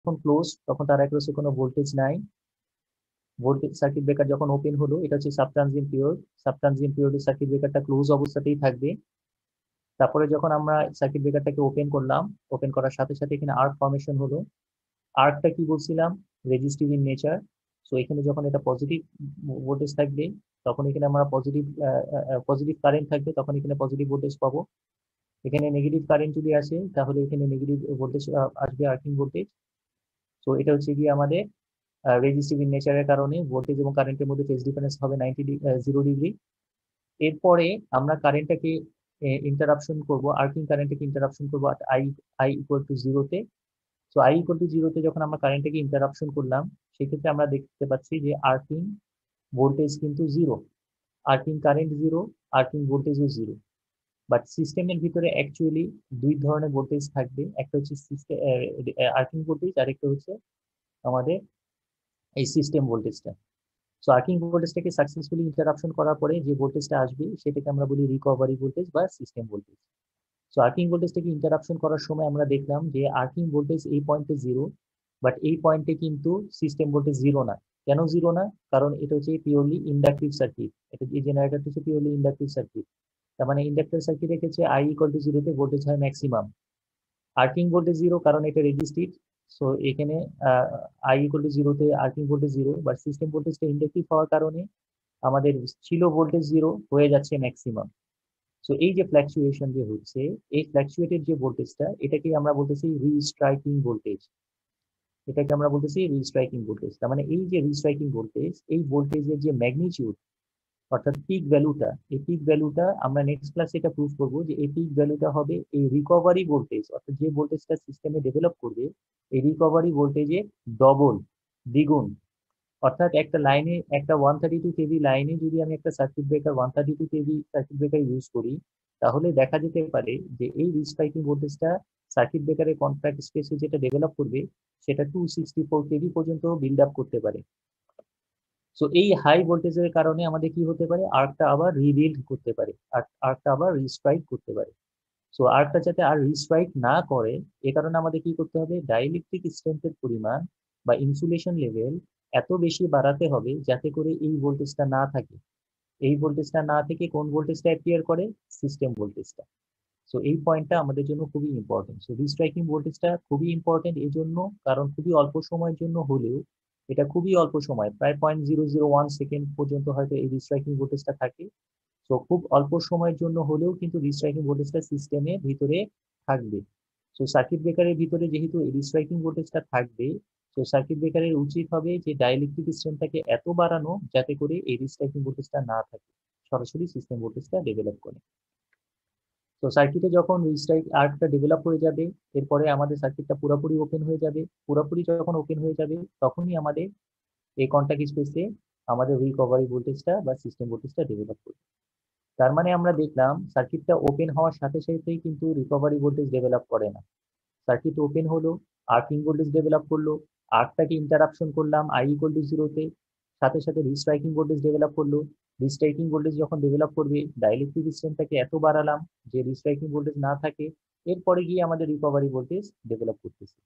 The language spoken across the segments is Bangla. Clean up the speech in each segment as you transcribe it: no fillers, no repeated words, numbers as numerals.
যখন ক্লোজ তখন তার অ্যাক্রসে কোনো ভোল্টেজ নাই। ভোল্টেজ সার্কিট ব্রেকার যখন ওপেন হলো, এটা হচ্ছে সাবট্রানজিয়েন্ট পিরিয়ড। সাবট্রানজিয়েন্ট পিরিয়ডে সার্কিট ব্রেকারটা ক্লোজ অবস্থাতেই থাকবে। তারপরে যখন আমরা সার্কিট ব্রেকারটাকে ওপেন করলাম, ওপেন করার সাথে সাথে এখানে আর্ক ফর্মেশন হলো। আর্কটা কি বলছিলাম, রেজিস্টিভ ইন নেচার। সো এখানে যখন এটা পজিটিভ ভোল্টেজ থাকবে, তখন এখানে আমরা পজিটিভ কারেন্ট থাকবে, তখন এখানে পজিটিভ ভোল্টেজ পাবো। এখানে নেগেটিভ কারেন্ট যদি আসে, তাহলে এখানে নেগেটিভ ভোল্টেজ আসবে, আর্কিং ভোল্টেজ। সো এটা হচ্ছে গিয়ে আমাদের রেজিস্টিভ ইন নেচারের কারণে ভোল্টেজ এবং কারেন্টের মধ্যে ফেজ ডিফারেন্স হবে 0 ডিগ্রি। এরপরে আমরা কারেন্টটাকে ইন্টারাপশন করব, আর্কিং কারেন্টটাকে ইন্টারাপশন করবো আই আই ইকুয়াল টু জিরোতে। সো আই ইকুয়াল টু জিরোতে যখন আমরা কারেন্টটাকে ইন্টারাপশন করলাম, সেক্ষেত্রে আমরা দেখতে পাচ্ছি যে আর্কিং ভোল্টেজ কিন্তু zero, arcing current zero, arcing ভোল্টেজও জিরো। বাট সিস্টেমের ভিতরে অ্যাকচুয়ালি দুই ধরনের ভোল্টেজ থাকবে, একটা হচ্ছে সিস্টেম আর্কিং ভোল্টেজ, আরেকটা হচ্ছে আমাদের এই সিস্টেম ভোল্টেজটা। সো আর্কিং ভোল্টেজটাকে সাকসেসফুলি ইন্টারাপশন করার পরে যে ভোল্টেজটা আসবে, সেটাকে আমরা বলি রিকভারি ভোল্টেজ বা সিস্টেম ভোল্টেজ। সো আর্কিং ভোল্টেজটাকে ইন্টারাপশন করার সময় আমরা দেখলাম যে আর্কিং ভোল্টেজ এই পয়েন্টে জিরো, বাট এই পয়েন্টে কিন্তু সিস্টেম ভোল্টেজ জিরো না। কেন জিরো না? কারণ এটা হচ্ছে পিওরলি ইন্ডাকটিভ সার্কিট, এটা এই জেনারেটরটা হচ্ছে পিওরলি ইন্ডাকটিভ সার্কিট। তার মানে ইন্ডাক্টর সার্কিটের ক্ষেত্রে আই ইকুয়াল টু জিরোতে ভোল্টেজ হয় ম্যাক্সিমাম। আর্কিং ভোল্টেজ জিরো, কারণ এটা রেজিস্টিভ। সো এখানে আই ইকুয়াল টু জিরোতে arcing voltage zero, but system ভোল্টেজটা ইন্ডাকটিভ হওয়ার কারণে আমাদের ছিল ভোল্টেজ জিরো হয়ে যাচ্ছে ম্যাক্সিমাম। সো এই যে ফ্ল্যাকচুয়েশন যে হচ্ছে, এই ফ্ল্যাকচুয়েটেড যে ভোল্টেজটা, এটাকে আমরা বলতেছি রিস্ট্রাইকিং ভোল্টেজ। এটাকে আমরা বলতেছি রিস্ট্রাইকিং ভোল্টেজ। তার মানে এই যে রিস্ট্রাইকিং ভোল্টেজ, এই ভোল্টেজের যে ম্যাগনিটিউড, অর্থাৎ পিক ভ্যালুটা, এই পিক ভ্যালুটা আমরা নেক্সট ক্লাসে এটা প্রুভ করবো যে এই পিক ভ্যালুটা হবে এই রিকভারি ভোল্টেজ, অর্থাৎ যে ভোল্টেজটা সিস্টেমে ডেভেলপ করবে, এই রিকভারি ভোল্টেজে ডবল, দ্বিগুণ। অর্থাৎ একটা লাইনে, একটা 132 কেভি লাইনে যদি আমি একটা circuit breaker 132 KV circuit breaker use করি, তাহলে দেখা যেতে পারে যে এই রিস্ট্রাইকিং ভোল্টেজটা সার্কিট ব্রেকারের কন্ট্রাক্ট স্পেসে যেটা ডেভেলপ করবে, সেটা 264 কেভি পর্যন্ত বিল্ড আপ করতে পারে। সো এই হাই ভোল্টেজের কারণে আমাদের কি হতে পারে, আর্কটা আবার রিবিল্ড করতে পারে, আর্কটা আবার রিস্ট্রাইক করতে পারে। সো আর্কটা যাতে আর রিস্ট্রাইক না করে, এ কারণে আমাদের কি করতে হবে, ডাইইলেকট্রিক স্ট্রেংথের পরিমাণ বা ইনসুলেশন লেভেল এত বেশি বাড়াতে হবে যাতে করে এই ভোল্টেজটা না থাকে। এই ভোল্টেজটা না থেকে কোন ভোল্টেজটা অ্যাপিয়ার করে, সিস্টেম ভোল্টেজটা। সো এই পয়েন্টটা আমাদের জন্য খুবই ইম্পর্টেন্ট। সো রিস্ট্রাইকিং ভোল্টেজটা খুবই ইম্পর্টেন্ট এই জন্য, কারণ খুবই অল্প সময়ের জন্য হলেও, এটা খুবই অল্প সময়, প্রায় 0.001 সেকেন্ড পর্যন্ত হয়তো এই রিস্ট্রাইকিং ভোল্টেজটা থাকে। তো খুব অল্প সময়ের জন্য হলেও কিন্তু রিস্ট্রাইকিং ভোল্টেজটা সিস্টেমের ভিতরে থাকবে। তো সার্কিট ব্রেকারের ভিতরে যেহেতু এই রিস্ট্রাইকিং ভোল্টেজটা থাকবে, তো সার্কিট ব্রেকারের উচিত হবে যে ডাইইলেকট্রিক স্ট্রেংথটাকে এত বাড়ানো যাতে করে এই রিস্ট্রাইকিং ভোল্টেজটা না থাকে, সরাসরি সিস্টেম ভোল্টেজটা ডেভেলপ করে। তো সার্কিটে যখন রিস্ট্রাইক আর্কটা ডেভেলপ হয়ে যাবে, এরপরে আমাদের সার্কিটটা পুরোপুরি ওপেন হয়ে যাবে। পুরোপুরি যখন ওপেন হয়ে যাবে, তখনই আমাদের এই কন্টাক্ট স্পেসে আমাদের রিকভারি ভোল্টেজটা বা সিস্টেম ভোল্টেজটা ডেভেলপ করবে। তার মানে আমরা দেখলাম সার্কিটটা ওপেন হওয়ার সাথে সাথেই কিন্তু রিকভারি ভোল্টেজ ডেভেলপ করে না। সার্কিট ওপেন হলো, আর্কিং ভোল্টেজ ডেভেলপ করলো, আর্কটাকে ইন্টারাপশন করলাম আই ইকুয়াল টু জিরোতে, সাথে সাথে রিস্ট্রাইকিং ভোল্টেজ ডেভেলপ করলো। রিস্ট্রাইকিং ভোল্টেজ যখন ডেভেলপ করবে, ডাইইলেকট্রিক স্ট্রেংথটাকে এত বাড়ালাম যে রিস্ট্রাইকিং ভোল্টেজ না থাকে, এরপরে গিয়ে আমাদের রিকভারি ভোল্টেজ ডেভেলপ করতেছে।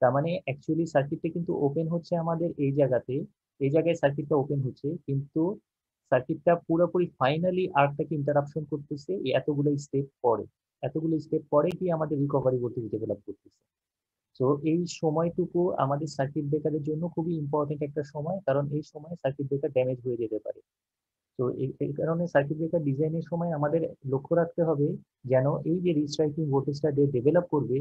তার মানে অ্যাকচুয়ালি সার্কিটটা কিন্তু ওপেন হচ্ছে আমাদের এই জায়গাতে, এই জায়গায় সার্কিটটা ওপেন হচ্ছে, কিন্তু সার্কিটটা পুরোপুরি ফাইনালি আর্কটাকে ইন্টারাপশন করতেছে এই এতগুলো স্টেপ পরে, এতগুলো স্টেপ পরে গিয়ে আমাদের রিকভারি ভোল্টেজ ডেভেলপ করতেছে। তো এই সময়টুকু আমাদের সার্কিট ব্রেকারের জন্য খুবই ইম্পর্টেন্ট একটা সময়, কারণ এই সময় সার্কিট ব্রেকার ড্যামেজ হয়ে যেতে পারে। তো এই কারণে সার্কিট ব্রেকার ডিজাইনের সময় আমাদের লক্ষ্য রাখতে হবে যেন এই যে রিস্ট্রাইকিং ভোল্টেজটা যে ডেভেলপ করবে,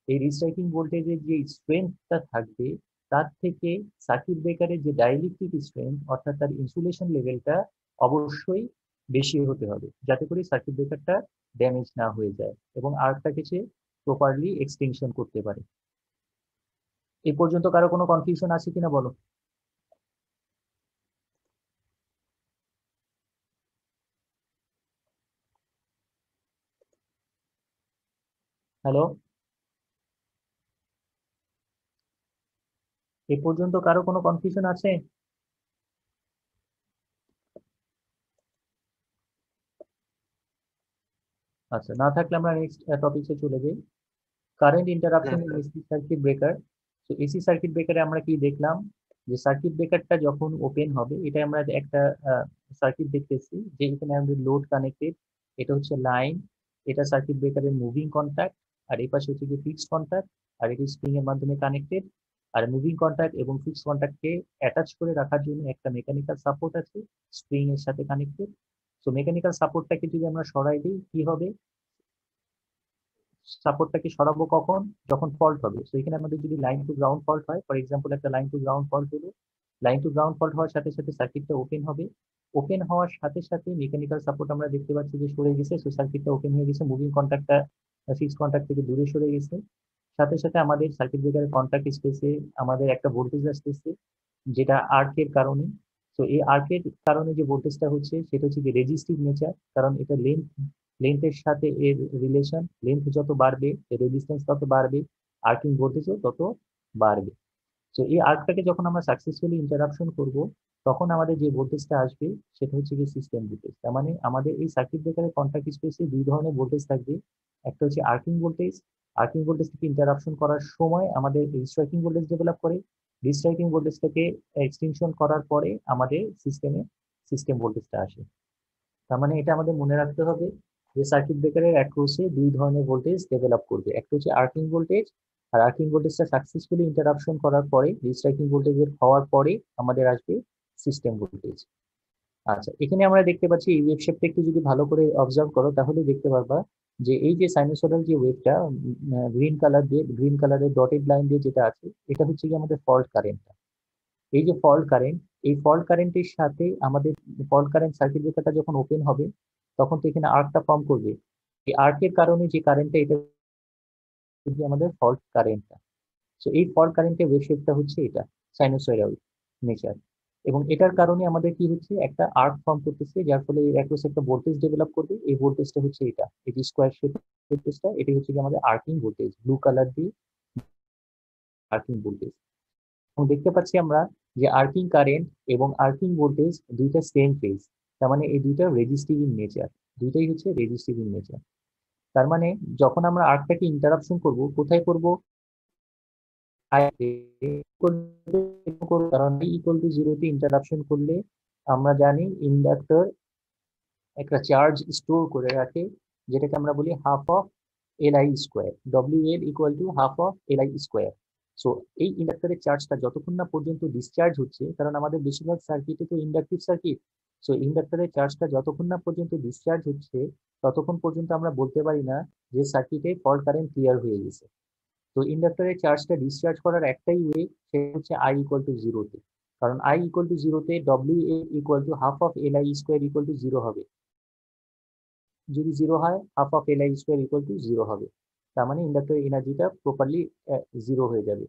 এই রিস্ট্রাইকিং ভোল্টেজের যে স্ট্রেংথটা থাকবে, তার থেকে সার্কিট ব্রেকারের যে ডাইইলেকট্রিক স্ট্রেংথ, অর্থাৎ তার ইনসুলেশন লেভেলটা অবশ্যই বেশি হতে হবে, যাতে করে সার্কিট ব্রেকারটা ড্যামেজ না হয়ে যায় এবং আর্কটাকে সে প্রপারলি এক্সটেনশন করতে পারে। এই পর্যন্ত কারো কোনো কনফিউশন আছে কিনা বলো। হ্যালো, এই পর্যন্ত কারো কোনো কনফিউশন আছে? আচ্ছা, না থাকলে আমরা নেক্সট টপিকে চলে যাই, current interruption in AC circuit breaker. তো এসি সার্কিট ব্রেকারে আমরা কি দেখলাম, যে সার্কিট ব্রেকারটা যখন ওপেন হবে, এটা আমরা একটা সার্কিট দেখতেছি যে এখানে আমাদের লোড কানেক্টেড, এটা হচ্ছে লাইন, এটা সার্কিট ব্রেকারের মুভিং কন্ট্যাক্ট, আর এই পাশে হচ্ছে যে ফিক্সড কন্ট্যাক্ট, আর এটি স্প্রিং এর মাধ্যমে কানেক্টেড। আর মুভিং কন্ট্যাক্ট এবং ফিক্সড কন্ট্যাক্টকে অ্যাটাচ করে রাখার জন্য একটা মেকানিক্যাল সাপোর্ট আছে স্প্রিং এর সাথে কানেক্টেড। তো মেকানিক্যাল সাপোর্টটাকে যদি আমরা সরাই দিই কি হবে, সাপোর্টটাকে সরাবো কখন, যখন ফল্ট হবে। তো এখানে আমাদের যদি লাইন টু গ্রাউন্ড ফল্ট হয়, ফর এক্সাম্পল একটা লাইন টু গ্রাউন্ড ফল্ট হলো, লাইন টু গ্রাউন্ড ফল্ট হওয়ার সাথে সাথে সার্কিটটা ওপেন হবে। ওপেন হওয়ার সাথে সাথে মেকানিক্যাল সাপোর্ট আমরা দেখতে পাচ্ছি যে সরে গেছে, সো সার্কিটটা ওপেন হয়ে গেছে, মুভিং কন্ট্যাক্টটা ফিক্সড কন্ট্যাক্ট থেকে দূরে সরে গেছে। সাথে সাথে আমাদের সার্কিট ব্রেকারের কন্ট্যাক্ট স্পেসে আমাদের একটা ভোল্টেজ আসতেছে, যেটা আর্কের কারণে। তো এই আর্কের কারণে যে ভোল্টেজটা হচ্ছে সেটা হচ্ছে যে রেজিস্টিভ নেচার, কারণ এটা লেন্থের সাথে এর রিলেশন, লেন্থ যত বাড়বে রেজিস্ট্যান্স তত বাড়বে, আর্কিং ভোল্টেজও তত বাড়বে। তো এই আর্কটাকে যখন আমরা সাকসেসফুলি ইন্টারাপশন করব, তখন আমাদের যে ভোল্টেজটা আসবে সেটা হচ্ছে কি সিস্টেম ভোল্টেজ। তার মানে আমাদের এই সার্কিট ব্রেকারের কন্ট্যাক্ট স্পেসে দুই ধরনের ভোল্টেজ থাকবে। একটা হচ্ছে আর্কিং ভোল্টেজ, আর্কিং ভোল্টেজ থেকে ইন্টারাপশন করার সময় আমাদের রিস্ট্রাইকিং ভোল্টেজ ডেভেলপ করে, রিস্ট্রাইকিং ভোল্টেজটাকে এক্সটেনশন করার পরে আমাদের সিস্টেম ভোল্টেজটা আসে। তার মানে এটা আমাদের মনে রাখতে হবে যে সার্কিট ব্রেকারের অ্যাক্রসে দুই ধরনের ভোল্টেজ ডেভেলপ করবে, একটা হচ্ছে আর্কিং ভোল্টেজ, আর আর্কিং ভোল্টেজটা সাকসেসফুলি ইন্টারাপশন করার পরে রিস্ট্রাইকিং ভোল্টেজের হওয়ার পরে আমাদের আসবে সিস্টেম ভোল্টেজ। আচ্ছা, এখানে আমরা দেখতে পাচ্ছি এই ওয়েভ শেপটা একটু যদি ভালো করে অবজার্ভ করো তাহলে দেখতে পারবা যে এই যে সাইনোসয়েডাল যে ওয়েভটা গ্রিন কালারের ডটেড লাইন দিয়ে যেটা আছে, এটা হচ্ছে কি আমাদের ফল্ট কারেন্টটা। এই যে ফল্ট কারেন্ট, এই ফল্ট কারেন্টের সাথে আমাদের ফল্ট কারেন্ট সার্কিট ব্রেকারটা যখন ওপেন হবে তখন তো এখানে আর্কটা ফর্ম করবে। এই আর্কের কারণে যে কারেন্টটা, এটা হচ্ছে আমাদের ফল্ট কারেন্টটা। তো এই ফল্ট কারেন্টের ওয়েভ শেপটা হচ্ছে এটা সাইনোসয়েডাল নেচার, এবং এটার কারণে আমাদের কি হচ্ছে, একটা আর্ক ফর্ম করতেছে, যার ফলে অ্যাক্রস একটা ভোল্টেজ ডেভেলপ করবে। এই ভোল্টেজটা হচ্ছে এটা, এই যে স্কোয়ার শেপ ভোল্টেজটা, এটাই হচ্ছে কি আমাদের আর্কিং ভোল্টেজ, ব্লু কালার দিয়ে আর্কিং ভোল্টেজ। এবং দেখতে পাচ্ছি আমরা যে আর্কিং কারেন্ট এবং আর্কিং ভোল্টেজ দুইটা সেম ফেজ, তার মানে এই দুইটা রেজিস্টিভ ইন নেচার, দুইটাই হচ্ছে রেজিস্টিভ ইন নেচার। তার মানে যখন আমরা আর্কটাকে ইন্টারাপশন করব, কোথায় করব, কারণ ইকুয়াল টু জিরোতে ইন্টারাপশন করলে আমরা জানি ইন্ডাক্টর একটা চার্জ স্টোর করে রাখে, যেটাকে আমরা বলি half of L I square, W L equal to half of L I square. So এই ইন্ডাক্টরের চার্জটা যতক্ষণ না পর্যন্ত ডিসচার্জ হচ্ছে, কারণ আমাদের বেশিরভাগ সার্কিটে তো ইন্ডাকটিভ সার্কিট, সো ইন্ডাক্টরের চার্জটা যতক্ষণ না পর্যন্ত ডিসচার্জ হচ্ছে ততক্ষণ পর্যন্ত আমরা বলতে পারি না যে সার্কিটে ফল্ট কারেন্ট ক্লিয়ার হয়ে গেছে। তো ইন্ডাক্টরের চার্জটা ডিসচার্জ করার একটাই ওয়ে, সেটা হচ্ছে আই ইকুয়াল টু জিরোতে, কারণ আই ইকুয়াল টু জিরোতে W A equal to half of L I square equal to zero হবে। যদি জিরো হয়, half of L I square equal to zero হবে, তার মানে ইন্ডাক্টরের এনার্জিটা প্রপারলি জিরো হয়ে যাবে।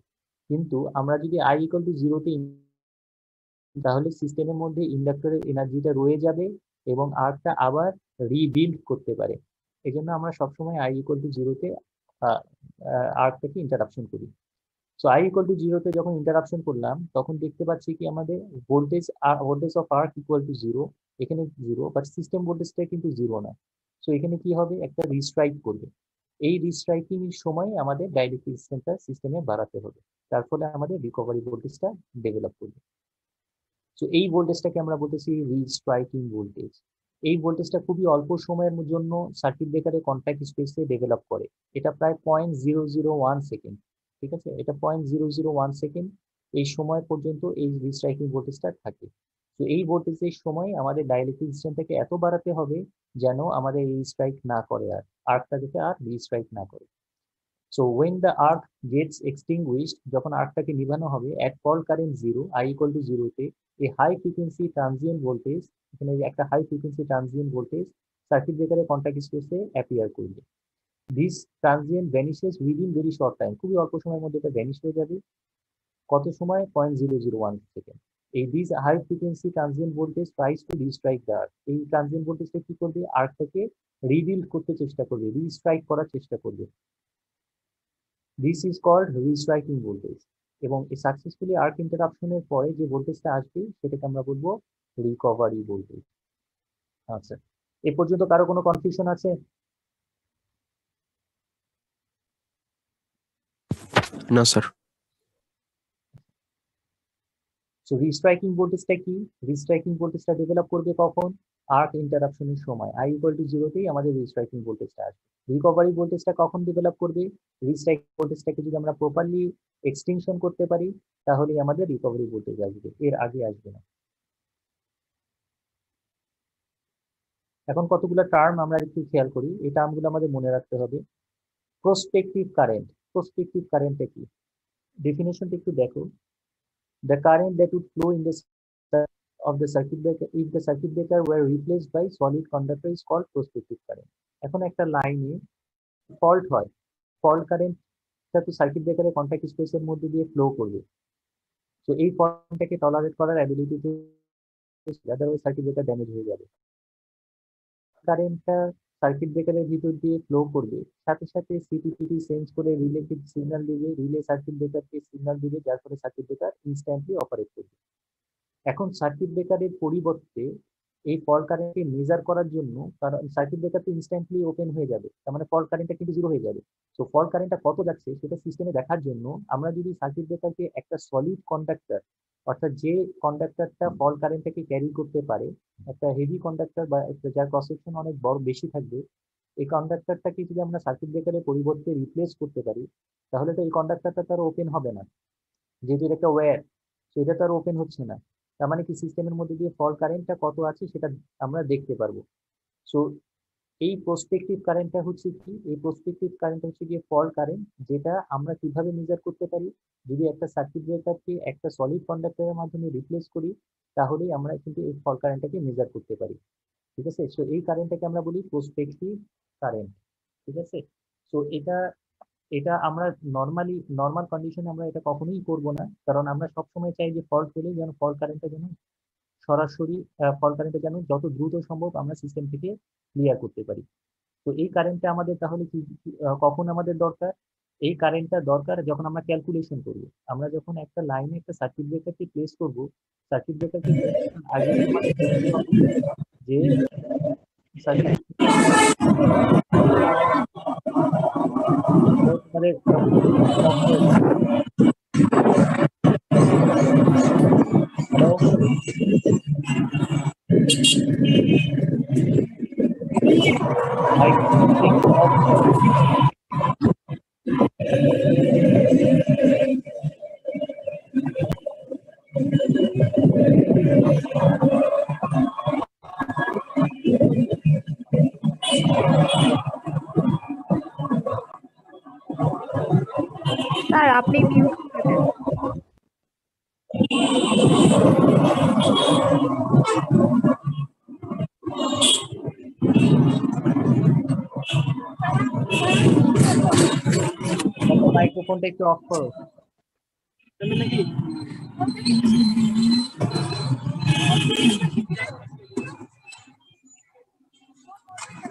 কিন্তু আমরা যদি আই ইকুয়াল টু জিরোতে, তাহলে সিস্টেমের মধ্যে ইন্ডাক্টরের এনার্জিটা রয়ে যাবে এবং আর্কটা আবার রিবিল্ড করতে পারে। এই জন্য আমরা সবসময় আই ইকুয়াল টু জিরোতে আর্কটাকে ইন্টারাপশন করি। সো আই ইকুয়াল টু জিরোতে যখন ইন্টারাপশন করলাম তখন দেখতে পাচ্ছি কি আমাদের voltage of arc equal to zero, এখানে জিরো, বাট সিস্টেম ভোল্টেজটা কিন্তু জিরো না। সো এখানে কি হবে, একটা রিস্ট্রাইক করবে। এই রিস্ট্রাইকিং এর সময় আমাদের ডাইরেক্ট রেজিস্ট্যান্সটা সিস্টেমে বাড়াতে হবে, তার ফলে আমাদের রিকভারি ভোল্টেজটা ডেভেলপ করবে। সো এই ভোল্টেজটাকে আমরা বলতেছি রিস্ট্রাইকিং ভোল্টেজ। এই ভোল্টেজটা খুবই অল্প সময়ের জন্য সার্কিট ব্রেকারের কন্ট্যাক্ট স্পেসে ডেভেলপ করে। এটা প্রায় 0.001 সেকেন্ড, ঠিক আছে, এটা 0.001 সেকেন্ড এই সময় পর্যন্ত এই রিস্ট্রাইকিং ভোল্টেজটা থাকে। তো এই ভোল্টেজের সময় আমাদের ডাইলেকট্রিক রেজিস্ট্যান্সটাকে এত বাড়াতে হবে যেন আমাদের রিস্ট্রাইক না করে, আর আর্কটা যাতে আর রিস্ট্রাইক না করে। So when the arc gets extinguished, যখন আর্কটাকে নিভানো হবে at fault current 0, I equal to 0 তে, a high frequency transient voltage, এখানে একটা high frequency transient voltage circuit ব্রেকারের কন্ট্যাক্ট স্পেসে অ্যাপিয়ার করবে। This transient vanishes within very short time, খুবই অল্প সময়ের মধ্যে এটা ভ্যানিশ হয়ে যাবে। কত সময়, 0.001 সেকেন্ড। এই this high frequency transient voltage tries to restrike the arc, এই ট্রানজিয়েন্ট ভোল্টেজটা কি করবে, আর্কটাকে রিবিল্ড করতে চেষ্টা করবে, রিস্ট্রাইক করার চেষ্টা করবে। This is called restriking voltage. এবং এই সাকসেসফুলি আর্ক ইন্টারাপশনের পরে যে ভোল্টেজটা আসবে সেটাকে আমরা বলবো রিকভারি ভোল্টেজ। আচ্ছা, এ পর্যন্ত কারো কোনো কনফিউশন আছে? না স্যার। সো রিস্ট্রাইকিং ভোল্টেজটা কি? রিস্ট্রাইকিং ভোল্টেজটা ডেভেলপ করবে কখন? আর্ক ইন্টারাপশনের সময় i ইকুয়াল টু 0 তেই আমাদের রিস্ট্রাইকিং ভোল্টেজটা আসবে। রিকভারি ভোল্টেজটা কখন ডেভেলপ করবে? রিস্ট্রাইকিং ভোল্টেজটাকে যদি আমরা প্রপারলি এক্সটেনশন করতে পারি তাহলেই আমাদের রিকভারি ভোল্টেজ আসবে, এর আগে আসবে না। এখন কতগুলো টার্ম আমরা একটু খেয়াল করি, এই টার্মগুলো আমাদের মনে রাখতে হবে। প্রসপেক্টিভ কারেন্ট, প্রসপেক্টিভ কারেন্টটা কি? ডেফিনেশনটা একটু দেখো। The current that would flow in the of the circuit breaker if the circuit breaker were replaced by solid conductor is called prospective current. এখন একটা লাইনে ফল্ট হয়, ফল্ট কারেন্টটা তো সার্কিট ব্রেকারের কন্টাক্ট স্পেসের মধ্যে দিয়ে ফ্লো করবে। তো এই ফল্টটাকে টলারেট করার ability, otherwise circuit breaker damage হয়ে যাবে। কারেন্টটা সার্কিট ব্রেকারের ভিতর দিয়ে ফ্লো করবে, সাথে সাথে সিটিপিটি সেন্স করে রিলেকে সিগন্যাল দিবে, রিলে সার্কিট ব্রেকারকে সিগন্যাল দিবে, যার ফলে সার্কিট ব্রেকার ইনস্ট্যান্টলি অপারেট করবে। এখন সার্কিট ব্রেকারের পরিবর্তে এই ফল্ট কারেন্টকে মেজার করার জন্য, কারণ সার্কিট ব্রেকার তো ইনস্ট্যান্টলি ওপেন হয়ে যাবে, তার মানে ফল্ট কারেন্টটা কিন্তু জিরো হয়ে যাবে। তো ফল্ট কারেন্টটা কত যাচ্ছে সেটা সিস্টেমে দেখার জন্য আমরা যদি সার্কিট ব্রেকারকে একটা সলিড কন্ডাক্টর, অর্থাৎ যে কন্ডাক্টরটা ফল্ট কারেন্টটাকে ক্যারি করতে পারে, একটা হেভি কন্ডাক্টর বা যার ক্রস সেকশন অনেক বড় বেশি থাকবে, এই কন্ডাক্টরটাকে যদি আমরা সার্কিট ব্রেকারের পরিবর্তে রিপ্লেস করতে পারি, তাহলে তো এই কন্ডাক্টরটা তার ওপেন হবে না, যেহেতু এটা একটা ওয়্যার, সেটা তো আর ওপেন হচ্ছে না। তার মানে কি সিস্টেমের মধ্যে দিয়ে ফল্ট কারেন্টটা কত আছে সেটা আমরা দেখতে পারবো। সো এই প্রসপেক্টিভ কারেন্টটা হচ্ছে কি? এই প্রসপেক্টিভ কারেন্ট হচ্ছে গিয়ে ফল্ট কারেন্ট, যেটা আমরা কিভাবে মেজার করতে পারি? যদি একটা সার্কিট ব্রেকারকে একটা সলিড কন্ডাক্টরের মাধ্যমে রিপ্লেস করি, তাহলেই আমরা কিন্তু এই ফল্ট কারেন্টটাকে মেজার করতে পারি। ঠিক আছে, সো এই কারেন্টটাকে আমরা বলি প্রসপেক্টিভ কারেন্ট। ঠিক আছে, সো এটা এটা আমরা নর্মাল কন্ডিশনে আমরা এটা কখনোই করব না, কারণ আমরা সবসময় চাই যে ফল্ট হলে যেন ফল্ট কারেন্টটা যেন সরাসরি, ফল্ট কারেন্টটা যেন যত দ্রুত সম্ভব আমরা সিস্টেম থেকে ক্লিয়ার করতে পারি। তো এই কারেন্টটা আমাদের তাহলে কখন আমাদের দরকার? এই কারেন্টটা দরকার যখন আমরা ক্যালকুলেশন করব। আমরা যখন একটা লাইনে একটা সার্কিট ব্রেকারকে প্লেস করব, সার্কিট ব্রেকারকে প্লেস করার আগে আমাদের দেখতে হবে যে সার্কিট আমাদের হ্যালো, মাইক্রোফোনটা একটু অফ করো। স্যার আপনি মিউট করে দেন। মাইক্রোফোনটা একটু অফ করো।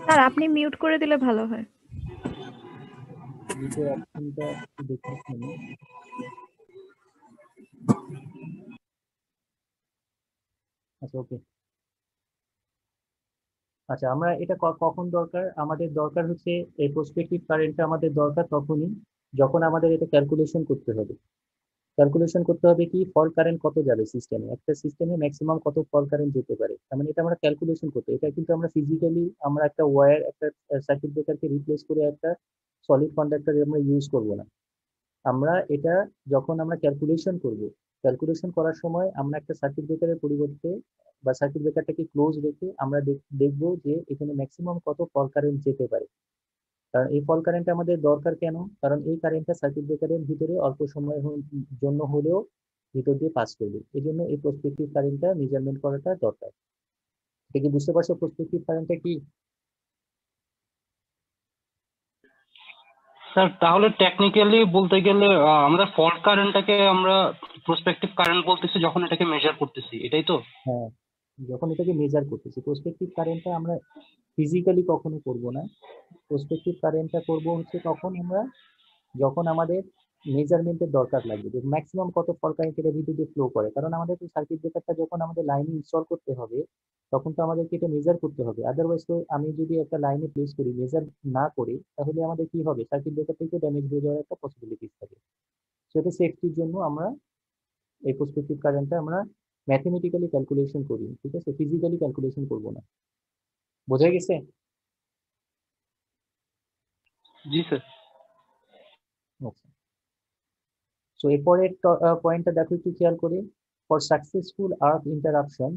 স্যার আপনি মিউট করে দিলে ভালো হয়। মিউটের অপশনটা একটু দেখতেছি আমি। আচ্ছা, ওকে। আচ্ছা, আমরা এটা কখন দরকার? আমাদের দরকার হচ্ছে এই প্রসপেক্টিভ কারেন্টটা আমাদের দরকার তখনই যখন আমাদের এটা ক্যালকুলেশন করতে হবে। ক্যালকুলেশন করতে হবে কি ফল্ট কারেন্ট কত যাবে সিস্টেমে, একটা সিস্টেমে ম্যাক্সিমাম কত ফল্ট কারেন্ট যেতে পারে, তার মানে এটা আমরা ক্যালকুলেশন করতে, এটা কিন্তু আমরা ফিজিক্যালি আমরা একটা ওয়্যার, একটা সার্কিট ব্রেকারকে রিপ্লেস করে একটা সলিড কন্ডাক্টর আমরা ইউজ করব না। আমরা এটা যখন আমরা ক্যালকুলেশন করব, ক্যালকুলেশন করার সময় আমরা একটা সার্কিট ব্রেকারের পরিবর্তে বা সার্কিট ব্রেকারটাকে ক্লোজ রেখে আমরা দেখবো যে এখানে ম্যাক্সিমাম কত ফল্ট কারেন্ট যেতে পারে। কারণ এই ফল্ট কারেন্টটা আমাদের দরকার কেন? কারণ এই কারেন্টটা সার্কিট ব্রেকারের ভিতরে অল্প সময়ের জন্য হলেও ভিতর দিয়ে পাস করবে, এই জন্য এই প্রসপেক্টিভ কারেন্টটা মেজারমেন্ট করাটা দরকার। এটা কি বুঝতে পারছো প্রসপেক্টিভ কারেন্টটা কি? স্যার তাহলে টেকনিক্যালি বলতে গেলে আমরা ফল্ট কারেন্টটাকে আমরা প্রসপেক্টিভ কারেন্ট বলতেছি যখন এটাকে মেজার করতেছি, এটাই তো? হ্যাঁ, যখন এটাকে মেজার করতেছি প্রসপেক্টিভ কারেন্টটা আমরা ফিজিক্যালি কখনো করব না। প্রসপেক্টিভ কারেন্টটা করব হচ্ছে তখন আমরা যখন আমাদের মেজারমেন্টের দরকার লাগবে যে ম্যাক্সিমাম কত ফল্ট কারেন্ট এর ভিতর দিয়ে ফ্লো করে, কারণ আমাদের তো সার্কিট ব্রেকারটা যখন আমাদের লাইনে ইনস্টল করতে হবে তখন তো আমাদেরকে এটা মেজার করতে হবে, আদারওয়াইজ তো আমি যদি একটা লাইনে প্লেস করি মেজার না করে, তাহলে আমাদের কি হবে, সার্কিট ব্রেকার থেকে ড্যামেজ হয়ে যাওয়ার একটা পসিবিলিটিস থাকে। সেটা সেফটির জন্য আমরা এই প্রসপেক্টিভ কারেন্টটা আমরা ম্যাথমেটিক্যালি ক্যালকুলেশন করি, ঠিক আছে, ফিজিক্যালি ক্যালকুলেশন করব না। বোঝা গেছে? জি স্যার। আচ্ছা, সো এরপরের পয়েন্টটা দেখো একটু খেয়াল করে। For successful arc interruption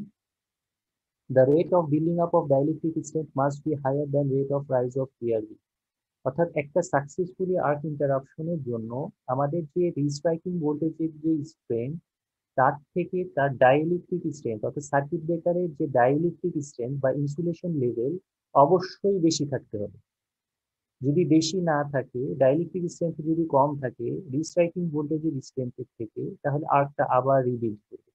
the rate of building up of dielectric strength must be higher than rate of rise of PRV। অর্থাৎ একটা সাকসেসফুলি আর্ক ইন্টারাপশনের জন্য আমাদের যে রিস্ট্রাইকিং ভোল্টেজের যে স্ট্রেংথ, তার থেকে তার ডাইইলেকট্রিক স্ট্রেংথ অর্থাৎ সার্কিট ব্রেকারের যে ডাইইলেকট্রিক স্ট্রেংথ বা ইনসুলেশন লেভেল অবশ্যই বেশি থাকতে হবে। যদি বেশি না থাকে, ডাইইলেকট্রিক স্ট্রেংথ যদি কম থাকে রিস্ট্রাইকিং ভোল্টেজের স্ট্রেংথের থেকে, তাহলে আর্কটা আবার রিবিল্ড করবে।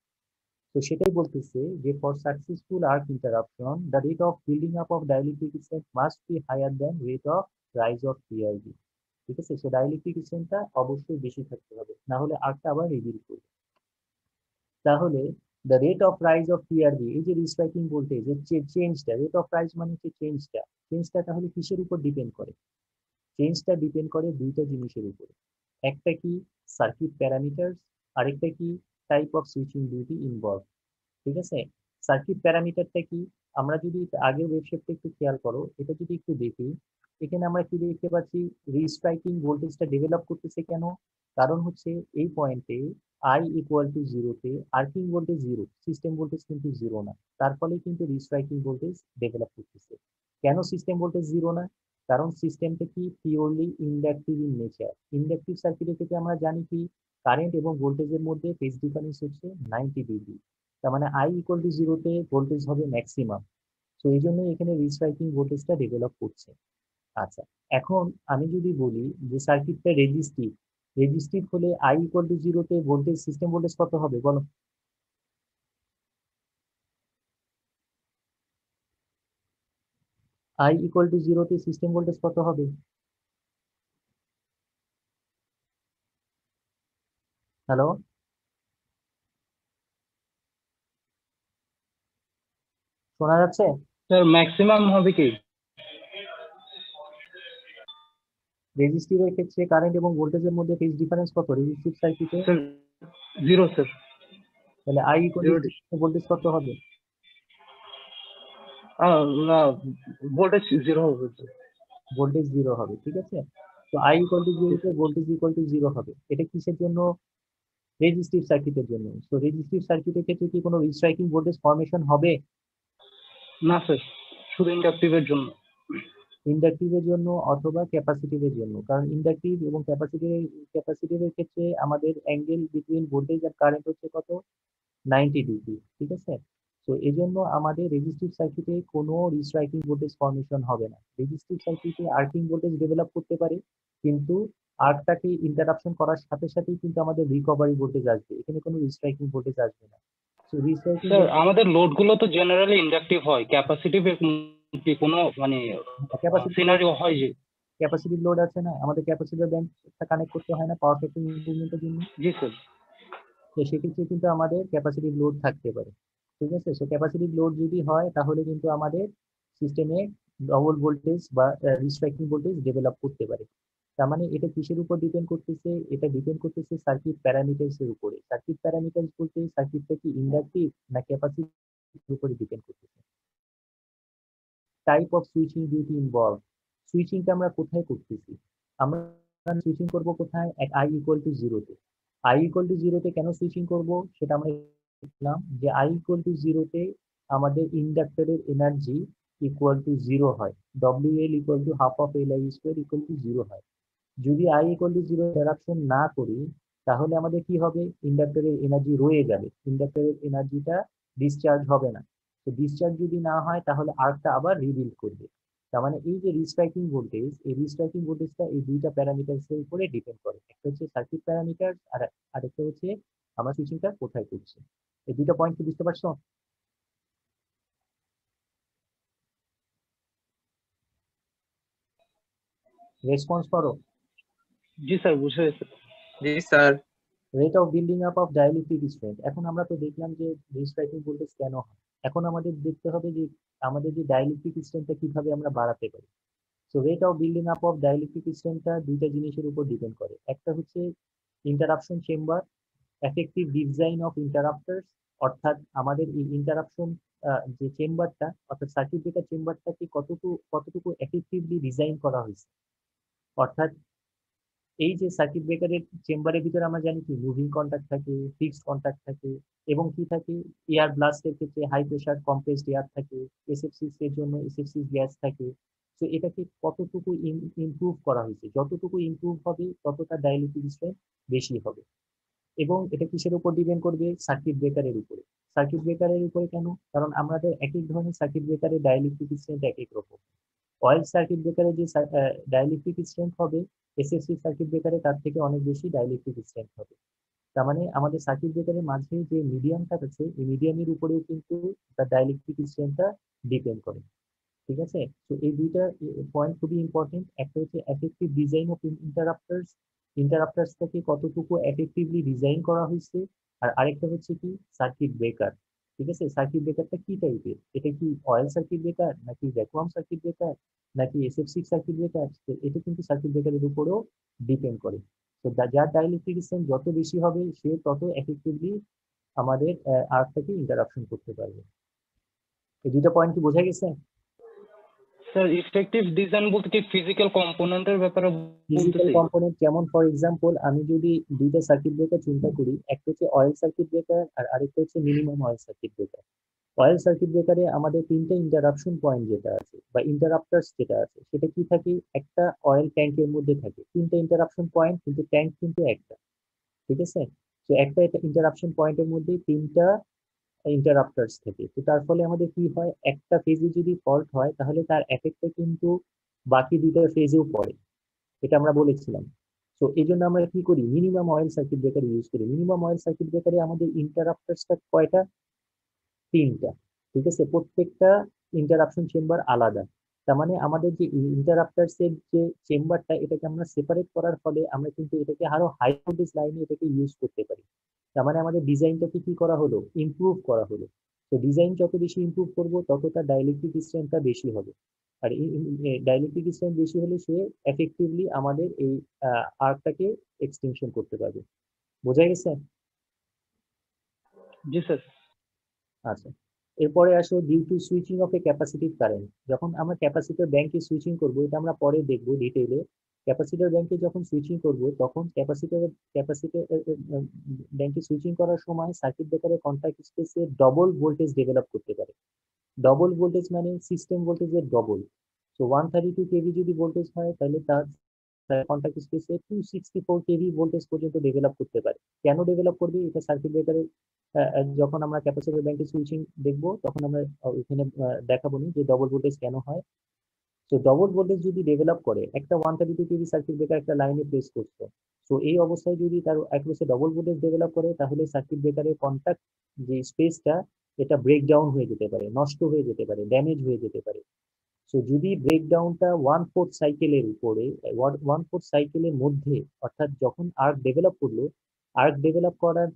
তো সেটাই বলতেছে যে for successful arc interruption the rate of building up of dielectric strength must be higher than rate of rise of PID. ঠিক আছে, সো ডাইইলেকট্রিক স্ট্রেংথটা অবশ্যই বেশি থাকতে হবে, না হলে আর্কটা আবার রিবিল্ড করবে। তাহলে the rate of rise of PRB, এই যে রিস্ট্রাইকিং ভোল্টেজ এর যে চেঞ্জটা, রেট অফ রাইজ মানে হচ্ছে চেঞ্জটা তাহলে কিসের উপর ডিপেন্ড করে? চেঞ্জটা ডিপেন্ড করে দুইটা জিনিসের উপরে। একটা কি সার্কিট প্যারামিটার, আরেকটা কি type of switching duty involve. ঠিক আছে, সার্কিট প্যারামিটারটা কি? আমরা যদি আগের ওয়েবসাইটটা একটু খেয়াল করো, এটা যদি একটু দেখি, এখানে আমরা কি দেখতে পাচ্ছি, রিস্ট্রাইকিং ভোল্টেজটা ডেভেলপ করতেছে কেন? কারণ হচ্ছে এই পয়েন্টে আই ইকুয়াল টু জিরোতে arcing voltage zero, system voltage কিন্তু জিরো না, তার ফলে কিন্তু রিস্ট্রাইকিং ভোল্টেজ ডেভেলপ করতেছে। কেন সিস্টেম ভোল্টেজ জিরো না? কারণ সিস্টেমটা কি purely inductive in nature. Inductive সার্কিটের ক্ষেত্রে আমরা জানি কি কারেন্ট এবং ভোল্টেজের মধ্যে ফেজ ডিফারেন্স হচ্ছে 90 ডিগ্রি। তার মানে আই ইকুয়াল টু জিরোতে ভোল্টেজ হবে ম্যাক্সিমাম। তো এই জন্য এখানে রিস্ট্রাইকিং ভোল্টেজটা ডেভেলপ করছে। আচ্ছা, এখন আমি যদি বলি যে সার্কিটটা রেজিস্টিভ, রেজিস্টিভ হলে আই ইকুয়াল টু জিরোতে ভোল্টেজ, সিস্টেম ভোল্টেজ কত হবে বলো? আই ইকুয়াল টু জিরোতে সিস্টেম ভোল্টেজ কত হবে? হ্যালো, শোনা যাচ্ছে? স্যার ম্যাক্সিমাম হবে কি? রেজিস্টিভের ক্ষেত্রে কারেন্ট এবং ভোল্টেজের মধ্যে ফেজ ডিফারেন্স কত রেজিস্টিভ সার্কিটে? Sir zero sir. তাহলে I equal zero. To voltage কত হবে? না, ভোল্টেজ জিরো হবে স্যার। ভোল্টেজ জিরো হবে, ঠিক আছে। তো আই ইকুয়াল টু জিরোতে ভোল্টেজ ইকুয়াল টু জিরো হবে। এটা কিসের জন্য? রেজিস্টিভ সার্কিটের জন্য। তো রেজিস্টিভ সার্কিটের ক্ষেত্রে কি কোনো রিস্ট্রাইকিং ভোল্টেজ ফর্মেশন হবে? না স্যার, শুধু ইন্ডাকটিভের জন্য। ইন্ডাকটিভের জন্য অথবা ক্যাপাসিটিভের জন্য, কারণ ইন্ডাকটিভ এবং ক্যাপাসিটিভের ক্ষেত্রে আমাদের অ্যাঙ্গেল বিটুইন ভোল্টেজ আর কারেন্ট হচ্ছে কত? 90 ডিগ্রি, ঠিক আছে। তো এই জন্য আমাদের রেজিস্টিভ সার্কিটে কোনো রিস্ট্রাইকিং ভোল্টেজ ফর্মেশন হবে না। রেজিস্টিভ সার্কিটে আর্কিং ভোল্টেজ ডেভেলপ করতে পারে, কিন্তু আর্কটাকে ইন্টারাপশন করার সাথে সাথেই কিন্তু আমাদের রিকভারি ভোল্টেজ আসবে, এখানে কোনো রিস্ট্রাইকিং ভোল্টেজ আসবে না। তো রিস্ট্রাইকিং স্যার আমাদের লোড গুলো তো জেনারেলি ইন্ডাকটিভ হয়, ক্যাপাসিটিভ কি কোনো মানে ক্যাপাসিটিভ লোড, সিনারিও হয় যে? ক্যাপাসিটিভ লোড আছে না আমাদের, ক্যাপাসিটর ব্যাংকটা কানেক্ট করতে হয় না পাওয়ার ফ্যাক্টর ইমপ্রুভমেন্টের জন্য। জি স্যার। তো সেক্ষেত্রে কিন্তু আমাদের ক্যাপাসিটিভ লোড থাকতে পারে, ঠিক আছে। সো ক্যাপাসিটিভ লোড যদি হয় তাহলে কিন্তু আমাদের সিস্টেমে ডবল ভোল্টেজ বা রিস্ট্রাইকিং ভোল্টেজ ডেভেলপ করতে পারে। তার মানে এটা কিসের উপর ডিপেন্ড করতেছে? এটা ডিপেন্ড করতেছে সার্কিট প্যারামিটার্স এর উপরে। সার্কিট প্যারামিটার্স বলতে সার্কিটটা কি ইন্ডাকটিভ না ক্যাপাসিটিভ উপরে ডিপেন্ড করতেছে। Type of switching duty involve, সুইচিংটা আমরা কোথায় করতেছি? আমরা সুইচিং করব কোথায়? এক আই ইকুয়াল টু জিরোতে। আই ইকুয়াল টু জিরোতে কেন সুইচিং করব সেটা আমরা দেখলাম যে আই ইকুয়াল টু জিরোতে আমাদের ইন্ডাক্টরের এনার্জি ইকুয়াল টু জিরো হয়, W L equal to half of L I square equal to zero হয়। যদি I equal to zero interaction না করি তাহলে আমাদের কি হবে? ইন্ডাক্টরের এনার্জি রয়ে যাবে, ইন্ডাক্টরের এনার্জিটা ডিসচার্জ হবে না। তো ডিসচার্জ যদি না হয় তাহলে আর্কটা আবার রিবিল্ড করবে। তার মানে এই যে রিস্ট্রাইকিং ভোল্টেজ, এই রিস্ট্রাইকিং ভোল্টেজটা এই দুইটা প্যারামিটারস এর উপরে ডিপেন্ড করে। একটা হচ্ছে সার্কিট প্যারামিটার আর আরেকটা হচ্ছে আমার সুইচিংটা কোথায় করছে। এই দুইটা পয়েন্ট কি বুঝতে পারছো? রেসপন্স করো। জি স্যার, বুঝে গেছে। জি sir. Rate of building up of dielectric strength, এখন আমরা তো দেখলাম যে রিস্ট্রাইকিং ভোল্টেজ কেন হয়। এখন আমাদের দেখতে হবে যে আমাদের যে ডাইইলেকট্রিক স্ট্রেংথটা কিভাবে আমরা বাড়াতে পারি। So rate of building up of dielectric স্ট্রেংথটা দুইটা জিনিসের উপর ডিপেন্ড করে। একটা হচ্ছে interruption chamber, effective design of interrupters, অর্থাৎ আমাদের এই ইন্টারাপশন যে চেম্বারটা, অর্থাৎ সার্কিট ব্রেকার চেম্বারটাকে কতটুকু এফেক্টিভলি ডিজাইন করা হয়েছে। অর্থাৎ এই যে সার্কিট ব্রেকারের চেম্বারের ভিতরে আমরা জানি কি মুভিং কন্টাক্ট থাকে, ফিক্সড কন্টাক্ট থাকে, এবং কি থাকে, এয়ার ব্লাস্টের ক্ষেত্রে হাই প্রেসার কম্প্রেসড এয়ার থাকে, এসএফসিস এর জন্য এসএফসিস গ্যাস থাকে। তো এটাকে কতটুকু ইমপ্রুভ করা হয়েছে, যতটুকু ইমপ্রুভ হবে ততটা ডাইলেকট্রিক স্ট্রেংথ বেশি হবে। এবং এটা কিসের উপর ডিপেন্ড করবে? সার্কিট ব্রেকারের উপরে। সার্কিট ব্রেকারের উপরে কেন? কারণ আমাদের এক এক ধরনের সার্কিট ব্রেকারের ডাইলেকট্রিক স্ট্রেংথ এক এক রকম। অয়েল সার্কিট ব্রেকারে যে ডাইলেকট্রিক স্ট্রেংথ হবে, এসএসসি সার্কিট ব্রেকারে তার থেকে অনেক বেশি ডাইলেকট্রিক স্ট্রেংথ হবে। তার মানে আমাদের সার্কিট ব্রেকারের মাঝে যে মিডিয়ামটা আছে, এই মিডিয়ামের উপরেও কিন্তু তার ডাইলেকট্রিক স্ট্রেংথটা ডিপেন্ড করে। ঠিক আছে? তো এই দুইটা পয়েন্ট খুবই ইম্পর্টেন্ট। একটা হচ্ছে এফেক্টিভ ডিজাইন অফ ইন্টারাপ্টার্স, ইন্টারাপ্টার্সটাকে কতটুকু এফেক্টিভলি ডিজাইন করা হয়েছে। আর আরেকটা হচ্ছে কি সার্কিট ব্রেকার। ঠিক আছে? সার্কিট ব্রেকারটা কি টাইপের? এটা কি অয়েল সার্কিট ব্রেকার, নাকি ভ্যাকুয়াম সার্কিট ব্রেকার, নাকি এসএফসি সার্কিট ব্রেকার? এটা কিন্তু সার্কিট ব্রেকারের উপরেও ডিপেন্ড করে। তো যার ডাইলেকট্রিক স্ট্রেংথ যত বেশি হবে, সে তত এফেক্টিভলি আমাদের আর্থটাকে ইন্টারাপশন করতে পারবে। এই দুইটা পয়েন্ট কি বোঝা গেছে? স্যার ইফেক্টিভ ডিজাইন বলতে কি ফিজিক্যাল কম্পোনেন্টের ব্যাপারে ফিজিক্যাল বলতেছি? কম্পোনেন্ট, যেমন ফর এক্সাম্পল আমি যদি দুইটা সার্কিট ব্রেকার চিন্তা করি, একটা হচ্ছে অয়েল সার্কিট ব্রেকার আর আরেকটা হচ্ছে minimum oil circuit breaker. Oil circuit ব্রেকারে আমাদের তিনটা ইন্টারাপশন পয়েন্ট যেটা আছে বা ইন্টারাপ্টার্স যেটা আছে, সেটা কি থাকে? একটা অয়েল ট্যাঙ্কের মধ্যে থাকে তিনটা ইন্টারাপশন পয়েন্ট, কিন্তু ট্যাঙ্ক কিন্তু একটা। ঠিক আছে? তো একটা ইন্টারাপশন পয়েন্টের মধ্যে তিনটা ইন্টারাপ্টার্স থাকে। তো তার ফলে আমাদের কি হয়, একটা ফেজে যদি ফল্ট হয় তাহলে তার এফেক্টটা কিন্তু বাকি দুইটা ফেজেও পড়ে। এটা আমরা বলেছিলাম। তো এই জন্য আমরা কি করি, minimum oil circuit breaker use করি। মিনিমাম অয়েল সার্কিট ব্রেকারে আমাদের ইন্টারাপ্টার্সটা কয়টা? তিনটা। ঠিক আছে? প্রত্যেকটা ইন্টারাপশন চেম্বার আলাদা। তার মানে আমাদের যে ইন্টারাপ্টার্স এর যে চেম্বারটা, এটাকে আমরা সেপারেট করার ফলে আমরা কিন্তু এটাকে আরো হাই ভোল্টেজ লাইনে এটাকে ইউজ করতে পারি। তার মানে আমাদের ডিজাইনটাকে কি করা হলো, ইমপ্রুভ করা হলো। তো ডিজাইন যত বেশি ইমপ্রুভ করবো তত তার ডাইলেকট্রিক স্ট্রেংথটা বেশি হবে। আর ডাইলেকট্রিক স্ট্রেংথ বেশি হলে সে এফেক্টিভলি আমাদের এই আর্কটাকে এক্সটেনশন করতে পারবে। বোঝা গেছে? জি স্যার। আচ্ছা, এরপরে আসো due to switching off a capacitive current. যখন আমরা ক্যাপাসিটর ব্যাংকে সুইচিং করব, এটা আমরা পরে দেখবো ডিটেইলে। ক্যাপাসিটর ব্যাংকে যখন সুইচিং করব, তখন ক্যাপাসিটর ব্যাংকে সুইচিং করার সময় সার্কিট ব্রেকারের কন্টাক্ট স্পেসে ডবল ভোল্টেজ ডেভেলপ করতে পারে। ডবল ভোল্টেজ মানে সিস্টেম ভোল্টেজের ডবল। তো 132 কেভি যদি ভোল্টেজ হয়, তাহলে তার কন্টাক্ট স্পেসে 264 কেভি ভোল্টেজ পর্যন্ত ডেভেলপ করতে পারে। কেন ডেভেলপ করবে? এটা সার্কিট ব্রেকারের যখন আমরা ক্যাপাসিটর ব্যাংকে সুইচিং দেখবো, তখন আমরা ওখানে দেখাবো নি যে ডবল ভোল্টেজ কেন হয়। তো ডবল ভোল্টেজ যদি ডেভেলপ করে, একটা 132 কেভি সার্কিট ব্রেকার একটা লাইনে প্লেস করছে, তো এই অবস্থায় যদি তার একপাশে ডবল ভোল্টেজ ডেভেলপ করে, তাহলে সার্কিট ব্রেকারের কন্টাক্ট যে স্পেসটা, এটা ব্রেক ডাউন হয়ে যেতে পারে, নষ্ট হয়ে যেতে পারে, ড্যামেজ হয়ে যেতে পারে। সো যদি ব্রেকডাউনটা 1/4 সাইকেলের উপরে, 1/4 সাইকেলের মধ্যে, অর্থাৎ যখন আর্ক ডেভেলপ করলো, আর্ক ডেভেলপ করার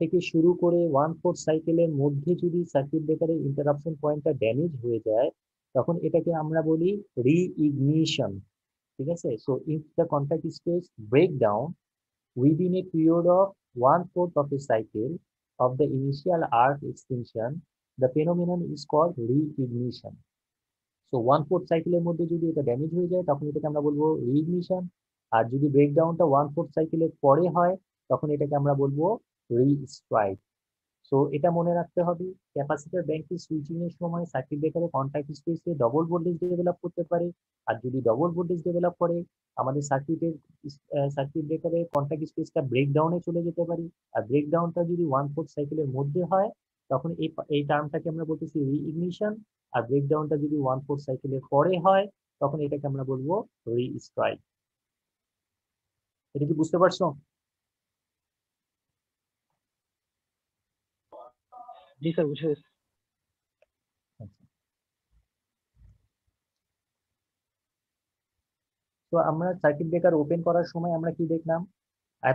থেকে শুরু করে 1/4 সাইকেলের মধ্যে যদি সার্কিট ব্রেকারের ইন্টারাপশন পয়েন্টটা ড্যামেজ হয়ে যায়, তখন এটাকে আমরা বলি রিইগনিশন। ঠিক আছে? So if the contact space break down within a period of 1/4 of a cycle of the initial arc extension, the phenomenon is called reignition. So 1/4 সাইকেলের মধ্যে যদি এটা ড্যামেজ হয়ে যায়, তখন এটাকে আমরা বলবো রিইগনিশন। আর যদি ব্রেকডাউনটা 1/4 সাইকেলের পরে হয়, তখন এটাকে আমরা বলবো রিস্ট্রাইক। সো এটা মনে রাখতে হবে, ক্যাপাসিটর ব্যাংকে সুইচিং এর সময় সার্কিট ব্রেকারে কন্টাক্ট স্পেসে ডবল ভোল্টেজ ডেভেলপ করতে পারে। আর যদি ডবল ভোল্টেজ ডেভেলপ করে, আমাদের সার্কিট ব্রেকারে কন্টাক্ট স্পেসটা ব্রেকডাউনে চলে যেতে পারে। আর ব্রেকডাউনটা যদি 1/4 সাইকেলের মধ্যে হয়, তখন এই টার্মটাকে আমরা বলতেছি রিইগনিশন। আর ব্রেকডাউনটা যদি 1/4 সাইকেলের পরে হয়, তখন এটাকে আমরা বলবো রিস্ট্রাইক। এটা কি বুঝতে পারছো? জি স্যার, বুঝে গেছি। তো আমরা সার্কিট ব্রেকার ওপেন করার সময় আমরা কি দেখলাম? I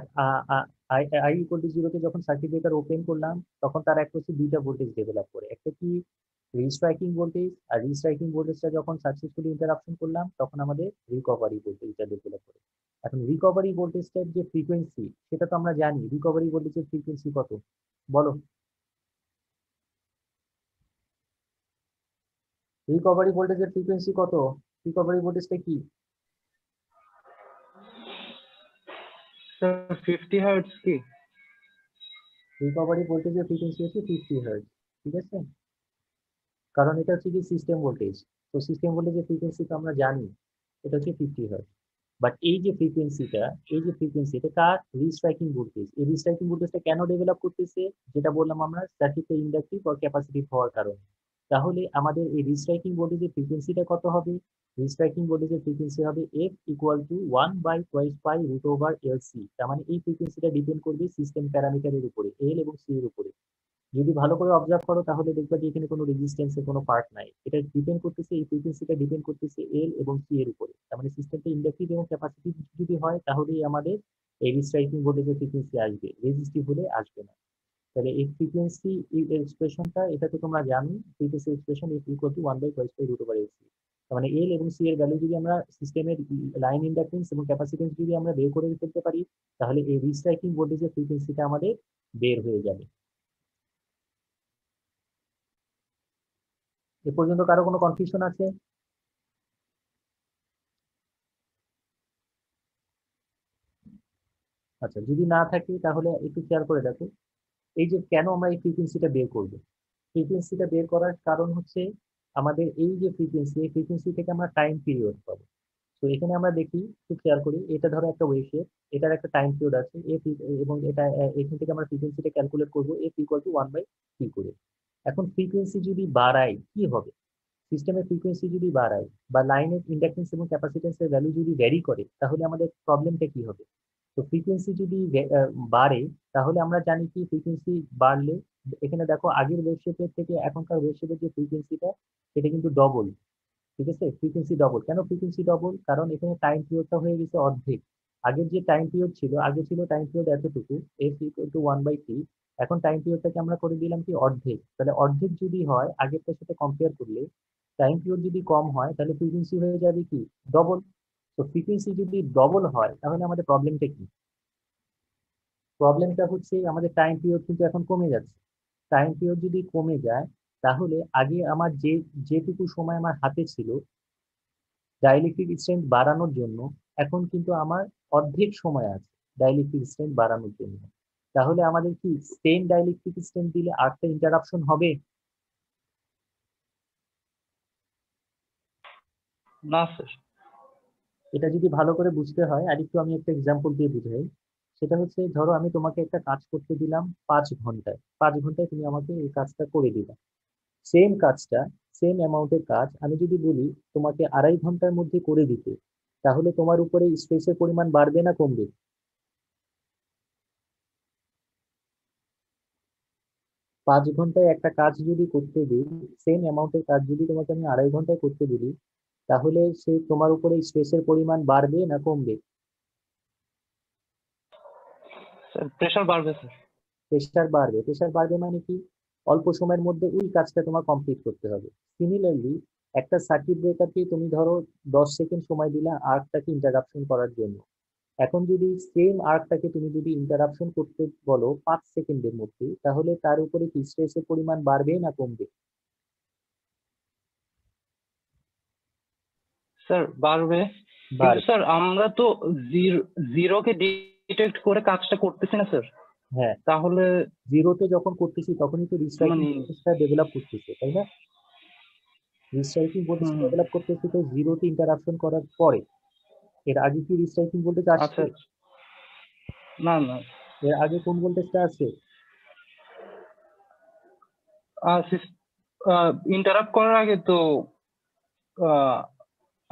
= 0 তে যখন সার্কিট ব্রেকার ওপেন করলাম, তখন তার একটা হচ্ছে দুইটা ভোল্টেজ ডেভেলপ করে। একটা কি রিস্ট্রাইকিং ভোল্টেজ, আর রিস্ট্রাইকিং ভোল্টেজটা যখন সাকসেসফুলি ইন্টারাপশন করলাম তখন আমাদের রিকভারি ভোল্টেজটা ডেভেলপ করে। এখন রিকভারি ভোল্টেজটার যে ফ্রিকোয়েন্সি সেটা তো আমরা জানি, রিকভারি ভোল্টেজের ফ্রিকোয়েন্সি কত বলো? রিকভারি ভোল্টেজের ফ্রিকোয়েন্সি কত? রিকভারি ভোল্টেজটা কি? স্যার 50 হার্টজ কি? রিকভারি ভোল্টেজের ফ্রিকোয়েন্সি হচ্ছে 50 হার্টজ, ঠিক আছে? কারণ এটা হচ্ছে কি সিস্টেম ভোল্টেজ, তো সিস্টেম ভোল্টেজের ফ্রিকোয়েন্সি তো আমরা জানি, এটা হচ্ছে 50 হার্টজ। বাট এই যে ফ্রিকোয়েন্সিটা কার? Restriking voltage. এই রিস্ট্রাইকিং ভোল্টেজটা কেন ডেভেলপ করতেছে? যেটা বললাম আমরা, সার্কিটে ইন্ডাকটিভ বা ক্যাপাসিটিভ হওয়ার কারণে। তাহলে আমাদের এই রিস্ট্রাইকিং ভোল্টেজের ফ্রিকোয়েন্সিটা কত হবে? রিস্ট্রাইকিং ভোল্টেজের ফ্রিকোয়েন্সি হবে F ইকুয়াল টু 1/2π√/LC। তার মানে এই ফ্রিকোয়েন্সিটা ডিপেন্ড করবে সিস্টেম প্যারামিটারের উপরে, এল এবং সি এর উপরে। যদি ভালো করে অবজার্ভ করো তাহলে দেখবে যে এখানে কোনো রেজিস্ট্যান্সের কোনো পার্ট নাই, এটা ডিপেন্ড করতেছে, এই ফ্রিকোয়েন্সিটা ডিপেন্ড করতেছে এল এবং সি এর উপরে। তার মানে সিস্টেমটা ইন্ডাকটিভ এবং ক্যাপাসিটিভ যদি হয় তাহলেই আমাদের এই রিস্ট্রাইকিং ভোল্টেজের ফ্রিকোয়েন্সি আসবে, রেজিস্টিভ হলে আসবে না। তাহলে এই ফ্রিকোয়েন্সি এক্সপ্রেশনটা এটা তো তোমরা জানো, frequency expression is equal to 1/2π√/LC। তার মানে এল এবং সি এর ভ্যালু যদি আমরা সিস্টেমের লাইন ইন্ডাকটেন্স এবং ক্যাপাসিটেন্স যদি আমরা বের করে ফেলতে পারি তাহলে এই রিস্ট্রাইকিং ভোল্টেজের ফ্রিকোয়েন্সিটা আমাদের বের হয়ে যাবে। এ পর্যন্ত কারো কোনো কনফিউশন আছে? আচ্ছা, যদি না থাকে তাহলে একটু খেয়াল করে দেখো, এই যে কেন আমরা এই ফ্রিকোয়েন্সিটা বের করব। ফ্রিকোয়েন্সিটা বের করার কারণ হচ্ছে আমাদের এই যে ফ্রিকোয়েন্সি, এই ফ্রিকোয়েন্সি থেকে আমরা টাইম পিরিয়ড পাবো। তো এখানে আমরা দেখি, একটু খেয়াল করি, এটা ধরো একটা ওয়েভ শেপ, এটার একটা টাইম পিরিয়ড আছে এবং এটা এখান থেকে আমরা ফ্রিকোয়েন্সিটা ক্যালকুলেট করবো F ইকুয়াল টু 1/t করে। এখন ফ্রিকোয়েন্সি যদি বাড়াই কি হবে? সিস্টেমের ফ্রিকোয়েন্সি যদি বাড়ায় বা লাইনের ইন্ডাকটেন্স এবং ক্যাপাসিটেন্সের ভ্যালু যদি ভ্যারি করে তাহলে আমাদের প্রবলেমটা কি হবে? তো ফ্রিকোয়েন্সি যদি বাড়ে তাহলে আমরা জানি কি ফ্রিকোয়েন্সি বাড়লে, এখানে দেখো আগের ওয়েভ শেপের থেকে এখনকার ওয়েভ শেপের যে ফ্রিকোয়েন্সিটা সেটা কিন্তু ডবল, ঠিক আছে? ফ্রিকোয়েন্সি ডবল কেন? ফ্রিকোয়েন্সি ডবল কারণ এখানে টাইম পিরিয়ডটা হয়ে গেছে অর্ধেক। আগের যে টাইম পিরিয়ড ছিল, আগে ছিল টাইম পিরিয়ড এতটুকু, F ইকুয়াল টু 1/t। এখন টাইম পিরিয়ডটাকে আমরা করে দিলাম কি অর্ধেক। তাহলে অর্ধেক যদি হয় আগেরটার সাথে কম্পেয়ার করলে, টাইম পিরিয়ড যদি কম হয় তাহলে ফ্রিকোয়েন্সি হয়ে যাবে কি ডবল। তো ফ্রিকোয়েন্সি যদি ডবল হয় তাহলে আমাদের প্রবলেমটা কি? প্রবলেমটা হচ্ছে আমাদের টাইম পিরিয়ড কিন্তু এখন কমে যাচ্ছে। টাইম পিরিয়ড যদি কমে যায় তাহলে আগে আমার যেটুকু সময় আমার হাতে ছিল ডাইলেকট্রিক স্ট্রেংথ বাড়ানোর জন্য, এখন কিন্তু আমার অর্ধেক সময় আছে ডাইলেকট্রিক স্ট্রেংথ বাড়ানোর জন্য। তাহলে আমাদের কি সেম ডাইলেকট্রিক স্ট্রেংথ দিলে আরেকটা ইন্টারাপশন হবে? না স্যার। এটা যদি ভালো করে বুঝতে হয় আরেকটু আমি একটা এক্সাম্পল দিয়ে বুঝাই। সেটা হচ্ছে ধরো আমি তোমাকে একটা কাজ করতে দিলাম 5 ঘন্টায়, 5 ঘন্টায় তুমি আমাকে এই কাজটা করে দিবা। সেম কাজটা, সেম অ্যামাউন্টের কাজ আমি যদি বলি তোমাকে 2.5 ঘন্টার মধ্যে করে দিতে, তাহলে তোমার উপরে স্ট্রেসের পরিমাণ বাড়বে না কমবে? 5 ঘন্টায় একটা কাজ যদি করতে দিই, সেম অ্যামাউন্টের কাজ যদি তোমাকে আমি 2.5 ঘন্টায় করতে বলি, তাহলে সে তোমার উপরে স্ট্রেসের পরিমাণ বাড়বে না কমবে? স্যার প্রেশার বাড়বে স্যার। প্রেশার বাড়বে। প্রেশার বাড়বে মানে কি? অল্প সময়ের মধ্যে ওই কাজটা তোমার কমপ্লিট করতে হবে। সিমিলারলি একটা সার্কিট ব্রেকারকে তুমি ধরো 10 সেকেন্ড সময় দিলা আর্কটাকে ইন্টারাপশন করার জন্য। এখন যদি সেম আর্কটাকে তুমি যদি ইন্টারাপশন করতে বলো 5 সেকেন্ডের মধ্যে, তাহলে তার উপরে কি স্ট্রেসের পরিমাণ বাড়বে না কমবে? স্যার বাড়বে, কিন্তু বাড়বে। স্যার আমরা তো জিরোকে ডিটেক্ট করে কাজটা করতেছি না স্যার। হ্যাঁ, তাহলে জিরোতে যখন করতেছি তখনই তো রিস্ট্রাইকিং মানে ভোল্টেজটা ডেভেলপ করতেছে, তাই না? রিস্ট্রাইকিং ভোল্টেজ হুম, ডেভেলপ করতেছে তো জিরোতে ইন্টারাপশন করার পরে। এর আগে কি রিস্ট্রাইকিং ভোল্টেজ আচ্ছা আসছে? আচ্ছা। না না, এর আগে কোন ভোল্টেজটা আছে? ইন্টারাপ্ট করার আগে তো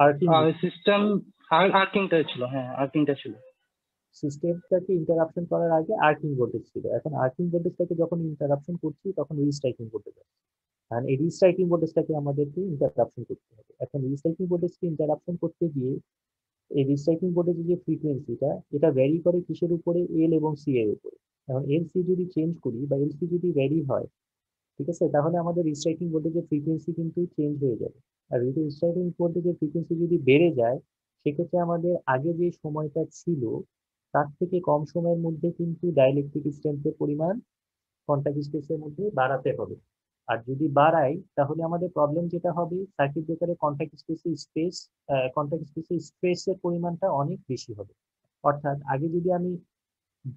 আর্কিং। সিস্টেম আর্কিংটা ছিল, হ্যাঁ আর্কিংটা ছিল। সিস্টেমটাকে ইন্টারাপশন করার আগে আর্কিং ভোল্টেজ ছিল, এখন আর্কিং ভোল্টেজটাকে যখন ইন্টারাপশন করছি তখন রিস্ট্রাইকিং ভোল্টেজ আসছে। আর এই রিস্ট্রাইকিং ভোল্টেজটাকে আমাদেরকে ইন্টারাপশন করতে হবে। এখন রিস্ট্রাইকিং ভোল্টেজকে ইন্টারাপশন করতে গিয়ে এই রিস্ট্রাইকিং ভোল্টেজের যে ফ্রিকোয়েন্সিটা এটা ভ্যারি করে কিসের উপরে? এল এবং সি এর উপরে। এখন এল সি যদি চেঞ্জ করি বা এল সি যদি ভ্যারি হয় ঠিক আছে, তাহলে আমাদের স্ট্রাইকিং ভোল্টেজের ফ্রিকোয়েন্সি কিন্তু চেঞ্জ হয়ে যাবে। আর যদি স্ট্রাইকিং ভোল্টেজের ফ্রিকোয়েন্সি যদি বেড়ে যায়, সেক্ষেত্রে আমাদের আগে যে সময়টা ছিল তার থেকে কম সময়ের মধ্যে কিন্তু ডাইইলেকট্রিক স্ট্রেংথের পরিমাণ কন্টাক্ট স্পেসের মধ্যে বাড়াতে হবে। আর যদি বাড়াই তাহলে আমাদের প্রবলেম যেটা হবে, সার্কিট ব্রেকারের কন্টাক্ট স্পেসে স্ট্রেসের পরিমাণটা অনেক বেশি হবে। অর্থাৎ আগে যদি আমি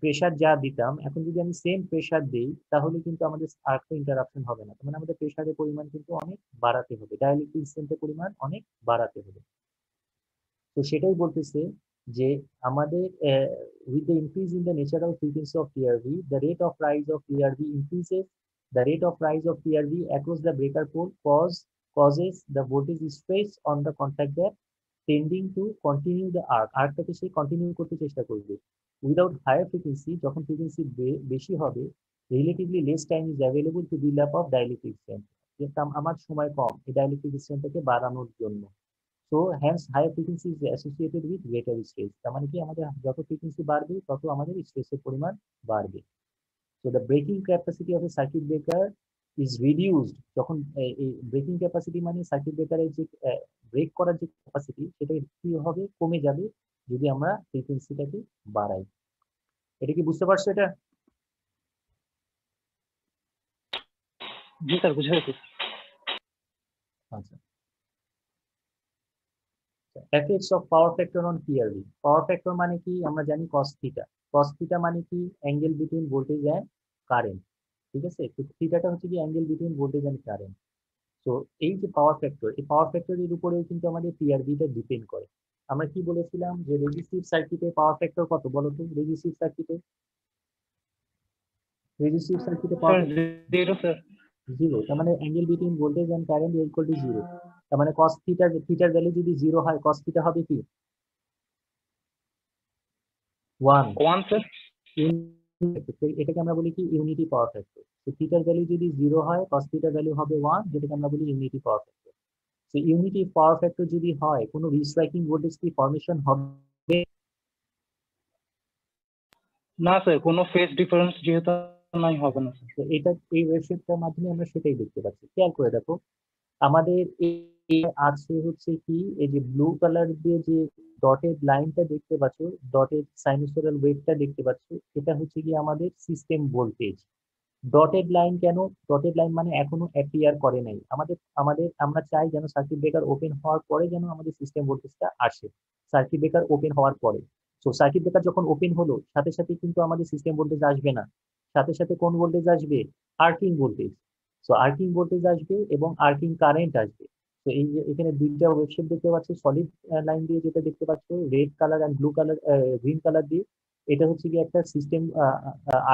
প্রেসার যা দিতাম, এখন যদি আমি সেম প্রেসার দেই, তাহলে কিন্তু আমাদের আর কোনো ইন্টারাপশন হবে না। তার মানে আমাদের প্রেসারের পরিমাণ কিন্তু অনেক বাড়াতে হবে, ডাইইলেকট্রিক স্ট্রেংথের পরিমাণ অনেক বাড়াতে হবে। তো সেটাই বলতেছে যে আমাদের with the increase in the natural frequency of TRV, the rate of rise of TRV increases. The rate of rise of TRV across the breaker pole causes the voltage stress on the contact gap tending to continue the আর্কটাকে সে কন্টিনিউ করতে চেষ্টা করবে। উইদাউট হায়ার ফ্রিকোয়েন্সি, যখন ফ্রিকোয়েন্সি বেশি হবে, relatively less time is available to build up of dielectric strength. আমার সময় কম এই ডাইইলেকট্রিক স্ট্রেংথটাকে বাড়ানোর জন্য। So hence higher frequency is associated with greater stress. তার মানে কি, আমাদের যত ফ্রিকোয়েন্সি বাড়বে তত আমাদের স্ট্রেসের পরিমাণ বাড়বে। So the breaking capacity of A circuit breaker is reduced. যখন এই ব্রেকিং ক্যাপাসিটি মানে সার্কিট ব্রেকারের যে ব্রেক করার যে ক্যাপাসিটি, সেটা কি হবে, কমে যাবে যদি আমরা ফ্রিকোয়েন্সিটাকে বাড়াই। এটা কি বুঝতে পারছো এটা? জি স্যার, বুঝে গেছি। আচ্ছা, effects of power factor on PRV. Power factor মানে কি, আমরা জানি cos থিটা। cos থিটা মানে কি, angle between voltage and current. ঠিক আছে, তো থিটাটা হচ্ছে কি angle between voltage and current. তো এই যে পাওয়ার ফ্যাক্টর, এই পাওয়ার ফ্যাক্টরের উপরেও কিন্তু আমাদের পিআরভিটা ডিপেন্ড করে। আমরা কি বলেছিলাম যে রেজিস্টিভ সার্কিটে পাওয়ার ফ্যাক্টর কত বলো তো? রেজিস্টিভ সার্কিটে power sir zero sir. Zero. তার মানে angle between voltage and current equal to zero. তার মানে cos থিটার ভ্যালু যদি জিরো হয়, cos থিটা হবে কি 1। One sir. এটাকে আমরা বলি কি ইউনিটি পাওয়ার ফ্যাক্টর। তো থিটার ভ্যালু যদি জিরো হয়, cos থিটার ভ্যালু হবে 1, যেটাকে আমরা বলি ইউনিটি পাওয়ার ফ্যাক্টর। তো ইউনিটি পাওয়ার ফ্যাক্টর যদি হয়, কোনো রিস্ট্রাইকিং ভোল্টেজ কি ফর্মেশন হবে? না স্যার, কোনো ফেজ ডিফারেন্স যেহেতু নাই, হবে না স্যার। তো এটা এই ওয়েবসাইটটার মাধ্যমে আমরা সেটাই দেখতে পাচ্ছি। খেয়াল করে দেখো, আমাদের এই আছে হচ্ছে কি, এই যে ব্লু কালার দিয়ে যে ডটেড লাইনটা দেখতে পাচ্ছ, ডটেড সাইনোসয়েডাল ওয়েভটা দেখতে পাচ্ছ, এটা হচ্ছে কি আমাদের সিস্টেম ভোল্টেজ। ডটেড লাইন কেন? ডটেড লাইন মানে এখনো অ্যাপিয়ার করে নাই। আমরা চাই যেন সার্কিট ব্রেকার ওপেন হওয়ার পরে যেন আমাদের সিস্টেম ভোল্টেজটা আসে। সার্কিট ব্রেকার ওপেন হওয়ার পরে, তো সার্কিট ব্রেকার যখন ওপেন হলো, সাথে সাথে কিন্তু আমাদের সিস্টেম ভোল্টেজ আসবে না। সাথে সাথে কোন ভোল্টেজ আসবে? আর্কিং ভোল্টেজ। সো আর্কিং ভোল্টেজ আসবে এবং আর্কিং কারেন্ট আসবে। তো এই যে এখানে দুইটা ওয়েবশেপ দেখতে পাচ্ছ, সলিড লাইন দিয়ে যেটা দেখতে পাচ্ছ, red colour and blue colour, green colour দিয়ে, এটা হচ্ছে কি একটা সিস্টেম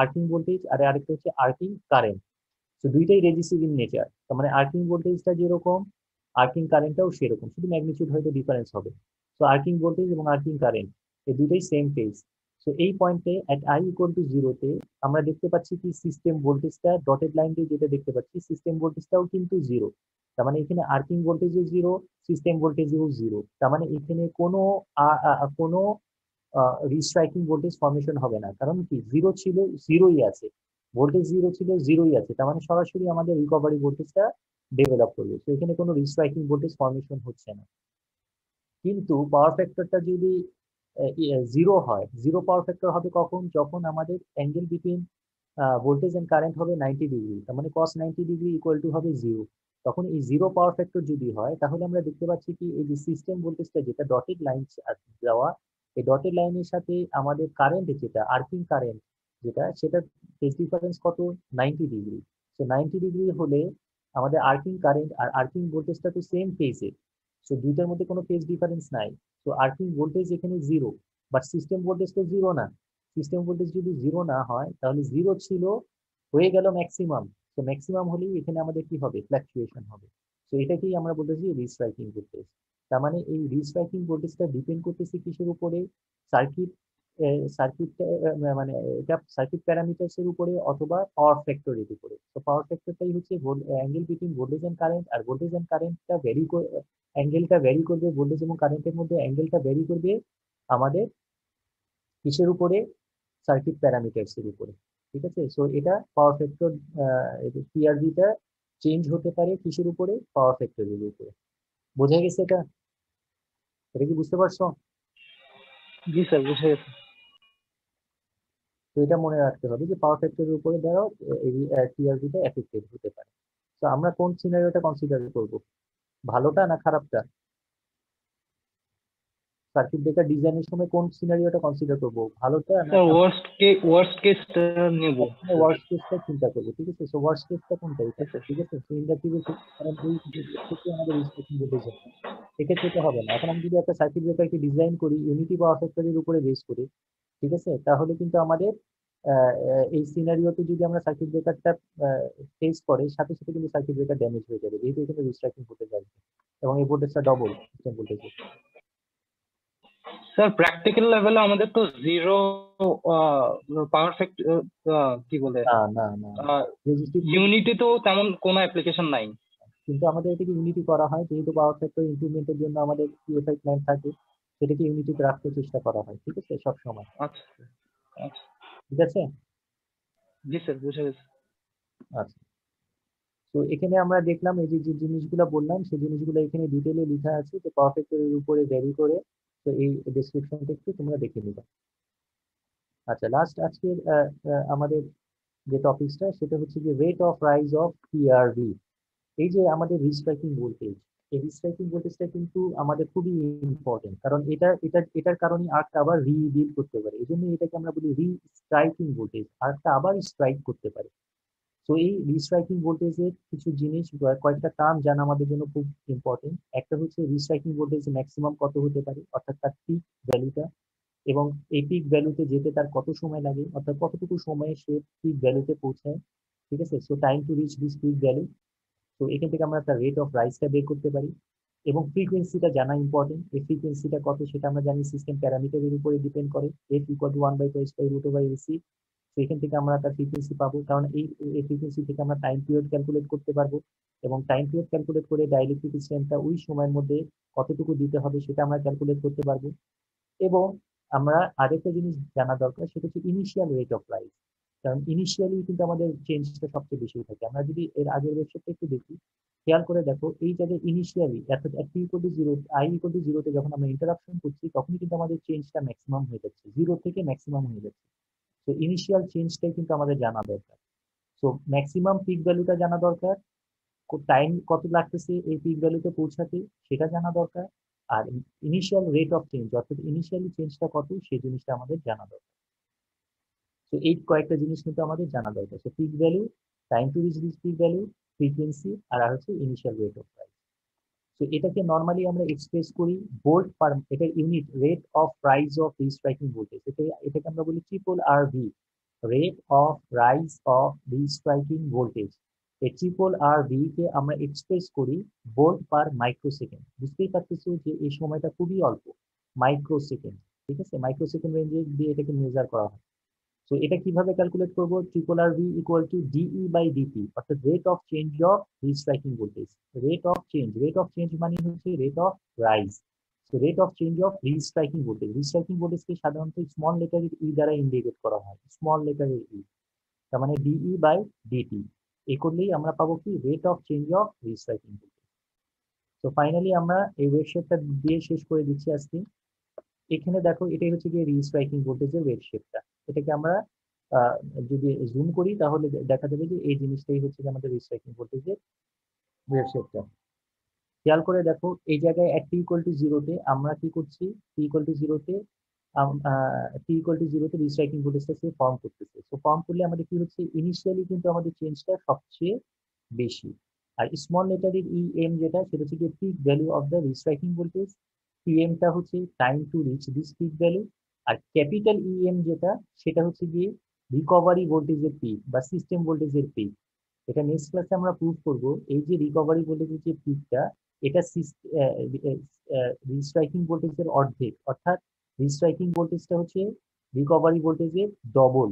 আর্কিং ভোল্টেজ, আর আরেকটা হচ্ছে আর্কিং কারেন্ট। তো দুইটাই রেজিস্টিভ ইন নেচার। তার মানে আর্কিং ভোল্টেজটা যেরকম, আর্কিং কারেন্টটাও সেরকম, শুধু ম্যাগনিটিউড হয়তো ডিফারেন্স হবে। তো আর্কিং ভোল্টেজ এবং আর্কিং কারেন্ট এই দুটোই সেম ফেজ। তো এই পয়েন্টে এট আই ইকুয়াল টু জিরোতে আমরা দেখতে পাচ্ছি কি, সিস্টেম ভোল্টেজটা ডটেড লাইন দিয়ে যেটা দেখতে পাচ্ছি, সিস্টেম ভোল্টেজটাও কিন্তু জিরো। তার মানে এখানে আর্কিং ভোল্টেজও জিরো, সিস্টেম ভোল্টেজও জিরো। তার মানে এখানে কোনো রিস্ট্রাইকিং ভোল্টেজ ফর্মেশন হবে না। কারণ কি, জিরো ছিল, জিরোই আছে। ভোল্টেজ জিরো ছিল, জিরোই আছে। তার মানে সরাসরি আমাদের রিকভারি ভোল্টেজটা ডেভেলপ করবে। তো এখানে কোনো রিস্ট্রাইকিং ভোল্টেজ ফর্মেশন হচ্ছে না। কিন্তু পাওয়ার ফ্যাক্টরটা যদি জিরো হয়, জিরো পাওয়ার ফ্যাক্টর হবে কখন? যখন আমাদের angle between voltage and current হবে 90 ডিগ্রি। তার মানে cos 90 ডিগ্রি ইকুয়াল টু হবে জিরো। তখন এই জিরো পাওয়ার ফ্যাক্টর যদি হয়, তাহলে আমরা দেখতে পাচ্ছি কি, এই যে সিস্টেম ভোল্টেজটা যেটা ডটেড লাইন দেওয়া, এই ডটেড লাইনের সাথে আমাদের কারেন্ট যেটা আর্কিং কারেন্ট যেটা, সেটা ফেজ ডিফারেন্স কত? 90 ডিগ্রি। তো 90 ডিগ্রি হলে আমাদের আর্কিং কারেন্ট আর আর্কিং ভোল্টেজটা তো সেম ফেজে। সো দুইটার মধ্যে কোনো ফেজ ডিফারেন্স নাই। তো আর্কিং ভোল্টেজ এখানে জিরো, বাট সিস্টেম ভোল্টেজ তো জিরো না। সিস্টেম ভোল্টেজ যদি জিরো না হয়, তাহলে জিরো ছিল, হয়ে গেল ম্যাক্সিমাম। তো ম্যাক্সিমাম হলেই এখানে আমাদের কি হবে? ফ্ল্যাকচুয়েশন হবে। তো এটাকেই আমরা বলতেছি রিস্ট্রাইকিং ভোল্টেজ। তার মানে এই রিস্ট্রাইকিং ভোল্টেজটা ডিপেন্ড করতেছে কিসের উপরে? সার্কিট সার্কিট মানে এটা সার্কিট প্যারামিটার্স এর উপরে অথবা পাওয়ার ফ্যাক্টরের উপরে। তো পাওয়ার ফ্যাক্টরটাই হচ্ছে angle between voltage and current. আর ভোল্টেজ এন্ড কারেন্টটা অ্যাঙ্গেলটা ভ্যারি করবে, ভোল্টেজ এবং কারেন্টের মধ্যে অ্যাঙ্গেলটা ভ্যারি করবে আমাদের কিসের উপরে? সার্কিট প্যারামিটার্স এর উপরে। ঠিক আছে। সো এটা পাওয়ার ফ্যাক্টর, পিআরভিটা চেঞ্জ হতে পারে কিসের উপরে, পাওয়ার ফ্যাক্টরের উপরে। বোঝা গেছে এটা? এটা কি বুঝতে পারছো? জি স্যার, বুঝে গেছে। তো এটা মনে রাখতে হবে যে পাওয়ার ফ্যাক্টরের উপরে দ্বারাও এই পিআরভিটা এফেক্টেড হতে পারে। তো আমরা কোন সিনারিওটা কনসিডার করব, ভালোটা না খারাপটা? সার্কিট ব্রেকার ডিজাইনের সময় কোন সিনারিওটা কনসিডার করব, ভালোটা না স্যার খারাপ? ওয়ার্স্ট কেসটা নেব স্যার। ওয়ার্স্ট কেসটা চিন্তা করবো, ঠিক আছে। সো ওয়ার্স্ট কেসটা কোনটা, এটা, স্যার। ঠিক আছে। সো ইন্ডাকটিভের কারণ এই ক্ষেত্রে আমাদের রিস্ট্রিকশন ভোল্টেজ হবে, এক্ষেত্রে এটা হবে না। এখন আমি যদি একটা সার্কিট ব্রেকারকে ডিজাইন করি ইউনিটি পাওয়ার ফ্যাক্টরের উপরে বেস করে, ঠিক আছে, তাহলে কিন্তু আমাদের এই সিনারিওতে যদি আমরা সার্কিট ব্রেকারটা ফেস করে, সাথে সাথে কিন্তু সার্কিট ব্রেকার ড্যামেজ হয়ে যাবে, যেহেতু এখানে রিস্ট্রাকশন ভোল্টেজ আসবে এবং এই ভোল্টেজটা ডবল সিস্টেম ভোল্টেজে। স্যার প্র্যাকটিক্যাল লেভেলে আমাদের তো জিরো পাওয়ার ফ্যাক্টর, কি বলে, না না না, রেজিস্টিভ, ইউনিটি তো তেমন কোনো অ্যাপ্লিকেশন নাই। কিন্তু আমাদের এটাকে ইউনিটি করা হয়, যেহেতু পাওয়ার ফ্যাক্টর ইমপ্রুভমেন্টের জন্য আমাদের পিএফআই প্ল্যান থাকে, সেটাকে ইউনিটিতে রাখতে চেষ্টা করা হয়, ঠিক আছে, সব সময়। আচ্ছা আচ্ছা। ঠিক আছে। জি স্যার, বুঝে গেছে। আচ্ছা, তো এখানে আমরা দেখলাম এই যে যে জিনিসগুলো বললাম সেই জিনিসগুলো এখানে ডিটেলে লেখা আছে, যে পাওয়ার ফ্যাক্টরের উপরে ভ্যারি করে। তো এই ডেসক্রিপশনটা একটু তোমরা দেখে নিবা। আচ্ছা, লাস্ট আজকের আমাদের যে টপিকসটা সেটা হচ্ছে যে rate of rise of PRV. এই যে আমাদের রিস্ট্রাইকিং ভোল্টেজ, এই রিস্ট্রাইকিং ভোল্টেজটা কিন্তু আমাদের খুবই ইম্পর্টেন্ট, কারণ এটার কারণে আর্কটা আবার রিবিল্ড করতে পারে, এই জন্য এটাকে আমরা বলি রিস্ট্রাইকিং ভোল্টেজ, আর্কটা আবার স্ট্রাইক করতে পারে। তো এই রিস্ট্রাইকিং ভোল্টেজের কিছু জিনিস কয়েকটা টার্ম জানা আমাদের জন্য খুব ইম্পর্টেন্ট। একটা হচ্ছে রিস্ট্রাইকিং ভোল্টেজ ম্যাক্সিমাম কত হতে পারে, অর্থাৎ তার পিক ভ্যালুটা, এবং এই পিক ভ্যালুতে যেতে তার কত সময় লাগে, অর্থাৎ কতটুকু সময়ে সে পিক ভ্যালুতে পৌঁছায়। ঠিক আছে, so time to reach this peak value. তো এখান থেকে আমরা একটা রেট অফ রাইজটা বের করতে পারি, এবং ফ্রিকোয়েন্সিটা জানা ইম্পর্টেন্ট। এই ফ্রিকোয়েন্সিটা কত সেটা আমরা জানি সিস্টেম প্যারামিটারের উপরে ডিপেন্ড করে, এফ ইকুয়াল টু 1/2 √/AC। তো এখান থেকে আমরা তার ফ্রিকোয়েন্সি পাবো, কারণ এই ফ্রিকোয়েন্সি থেকে আমরা টাইম পিরিয়ড ক্যালকুলেট করতে পারবো, এবং টাইম পিরিয়ড ক্যালকুলেট করে ডাইলেকট্রিক সিস্টেমটা ওই সময়ের মধ্যে কতটুকু দিতে হবে সেটা আমরা ক্যালকুলেট করতে পারবো। এবং আমরা আরেকটা জিনিস জানা দরকার, সেটা হচ্ছে ইনিশিয়াল রেট অফ রাইজ, কারণ ইনিশিয়ালি কিন্তু আমাদের চেঞ্জটা সবচেয়ে বেশি থাকে। আমরা যদি এর আগের ওয়েবসাইটটা একটু দেখি, খেয়াল করে দেখো, এই জায়গায় ইনিশিয়ালি অর্থাৎ T equal to zero, I equal to জিরোতে যখন আমরা ইন্টারাপশন করছি, তখনই কিন্তু আমাদের চেঞ্জটা ম্যাক্সিমাম হয়ে যাচ্ছে, জিরো থেকে ম্যাক্সিমাম হয়ে যাচ্ছে। তো ইনিশিয়াল চেঞ্জটাই কিন্তু আমাদের জানা দরকার। সো ম্যাক্সিমাম পিক ভ্যালুটা জানা দরকার, টাইম কত লাগতেছে এই পিক ভ্যালুতে পৌঁছাতে সেটা জানা দরকার, আর ইনিশিয়াল রেট অফ চেঞ্জ অর্থাৎ ইনিশিয়ালি চেঞ্জটা কত সেই জিনিসটা আমাদের জানা দরকার। তো এই কয়েকটা জিনিস কিন্তু আমাদের জানা দরকার। So peak value, time to reach this peak value, frequency, আর হচ্ছে ইনিশিয়াল রেট অফ রাইজ। তো এটাকে নর্মালি আমরা এক্সপ্রেস করি ভোল্ট পার, এটা unit rate of rise of restriking voltage, এটাকে আমরা বলি triple R V, rate of rise of restriking voltage. এই ট্রিপল আর ভি কে আমরা এক্সপ্রেস করি ভোল্ট পার মাইক্রোসেকেন্ড। বুঝতেই পারতেছো যে এই সময়টা খুবই অল্প, মাইক্রোসেকেন্ড। ঠিক আছে, মাইক্রোসেকেন্ড রেঞ্জে দিয়ে এটাকে মেজার করা হয়। তো এটা কিভাবে ক্যালকুলেট করব, triple R V equal to d e by d t, অর্থাৎ rate of change of restriking voltage. Rate of change মানে হচ্ছে রেট অফ রাইজ। তো rate of change of restriking voltage, restriking ভোল্টেজকে সাধারণত স্মল লেটারের ই দ্বারা ইন্ডিকেট করা হয়, স্মল লেটারের ই, তার মানে ডিই বাই ডিটি। এ করলেই আমরা পাবো কি, rate of change of restriking voltage. তো ফাইনালি আমরা এই ওয়েবশেপটা দিয়ে শেষ করে দিচ্ছি আজকে। এখানে দেখো, এটাই হচ্ছে গিয়ে রিস্ট্রাইকিং ভোল্টেজের ওয়েভ শেপটা। এটাকে আমরা আহ, যদি জুম করি তাহলে দেখা যাবে যে এই জিনিসটাই হচ্ছে যে আমাদের রিস্ট্রাইকিং ভোল্টেজের ওয়েভ শেপটা। খেয়াল করে দেখো, এই জায়গায় টি ইকুয়াল টু জিরোতে আমরা কি করছি, টি ইকুয়াল টু জিরোতে রিস্ট্রাইকিং ভোল্টেজটা সে ফর্ম করতেছে। তো ফর্ম করলে আমাদের কি হচ্ছে, ইনিশিয়ালি কিন্তু আমাদের চেঞ্জটা সবচেয়ে বেশি। আর স্মল লেটারের ই এম যেটা, সেটা হচ্ছে গিয়ে peak value of the restriking voltage, পিএমটা হচ্ছে time to reach this peak value. আর ক্যাপিটাল ইএম যেটা, সেটা হচ্ছে গিয়ে রিকভারি ভোল্টেজের পিক বা সিস্টেম ভোল্টেজের পিক। এটা নেক্সট ক্লাসে আমরা প্রুভ করব, এই যে রিকভারি ভোল্টেজের যে পিকটা, এটা রিস্ট্রাইকিং ভোল্টেজের অর্ধেক, অর্থাৎ রিস্ট্রাইকিং ভোল্টেজটা হচ্ছে রিকভারি ভোল্টেজের ডবল।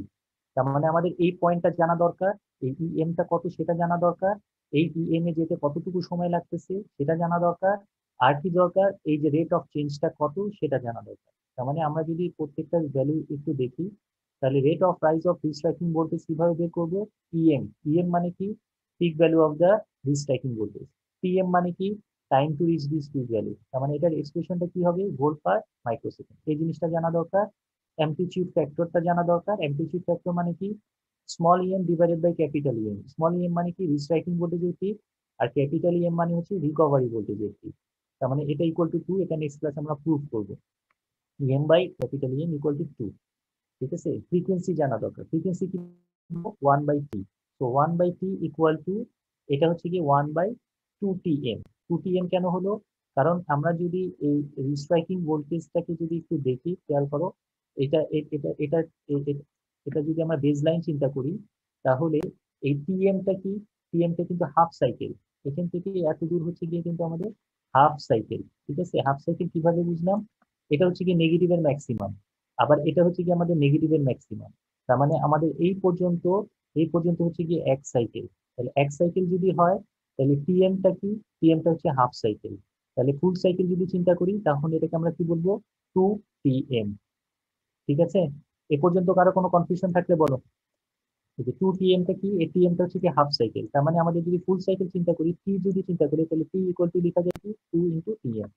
তার মানে আমাদের এই পয়েন্টটা জানা দরকার, এই ইএমটা কত সেটা জানা দরকার, এই ইএম এ যেতে কতটুকু সময় লাগতেছে সেটা জানা দরকার, আর কি দরকার, এই যে রেট অফ চেঞ্জটা কত সেটা জানা দরকার। তার মানে আমরা যদি প্রত্যেকটা ভ্যালু একটু দেখি, তাহলে rate of rise of restriking voltage কিভাবে বের করবো? ইএম। ইএম মানে কি? Pick value of the restriking voltage. TM মানে কি? Time to reach this peak value. তার মানে এটার এক্সপ্রেশনটা কি হবে? ভোল্ট পার মাইক্রোসেকেন্ড। এই জিনিসটা জানা দরকার। অ্যামপ্লিটিউড ফ্যাক্টরটা জানা দরকার। অ্যামপ্লিটিউড ফ্যাক্টর মানে কি? Small E M divided by capital E M. Small E M মানে কি? রিস্ট্রাইকিং ভোল্টেজের পিক, আর ক্যাপিটাল ইএম মানে হচ্ছে রিকভারি ভোল্টেজের পিক। তার মানে এটা ইকুয়াল টু 2। এটা নেক্সট ক্লাস আমরা প্রুভ করবো। E M by capital E M equal to 2। ঠিক আছে, ফ্রিকোয়েন্সি জানা দরকার। ফ্রিকোয়েন্সি কি? 1/t। তো 1/t ইকুয়াল টু, এটা হচ্ছে কি 1/2tm। 2tm কেন হলো? কারণ আমরা যদি এই রিস্ট্রাইকিং ভোল্টেজটাকে যদি একটু দেখি, খেয়াল করো, এটা এটা এটা এটা যদি আমরা বেজ লাইন চিন্তা করি, তাহলে এই টিএমটা কি? টিএমটা কিন্তু হাফ সাইকেল। এখান থেকে এত দূর হচ্ছে গিয়ে কিন্তু আমাদের হাফ সাইকেল। ঠিক আছে, হাফ সাইকেল কিভাবে বুঝলাম? এটা হচ্ছে কি নেগেটিভের ম্যাক্সিমাম, আবার এটা হচ্ছে কি আমাদের নেগেটিভের ম্যাক্সিমাম। তার মানে আমাদের এই পর্যন্ত হচ্ছে কি এক সাইকেল। তাহলে এক সাইকেল যদি হয়, তাহলে টিএমটা কি? টিএমটা হচ্ছে হাফ সাইকেল। তাহলে ফুল সাইকেল যদি চিন্তা করি, তাহলে এটাকে আমরা কি বলবো? 2tm। ঠিক আছে, এ পর্যন্ত কারো কোনো কনফিউশন থাকলে বলো। এই যে 2tmটা কি? এই টিএমটা হচ্ছে কি হাফ সাইকেল। তার মানে আমাদের যদি ফুল সাইকেল চিন্তা করি, টি যদি চিন্তা করি, তাহলে টি ইকুয়াল টু লেখা যায় কি 2 × tm।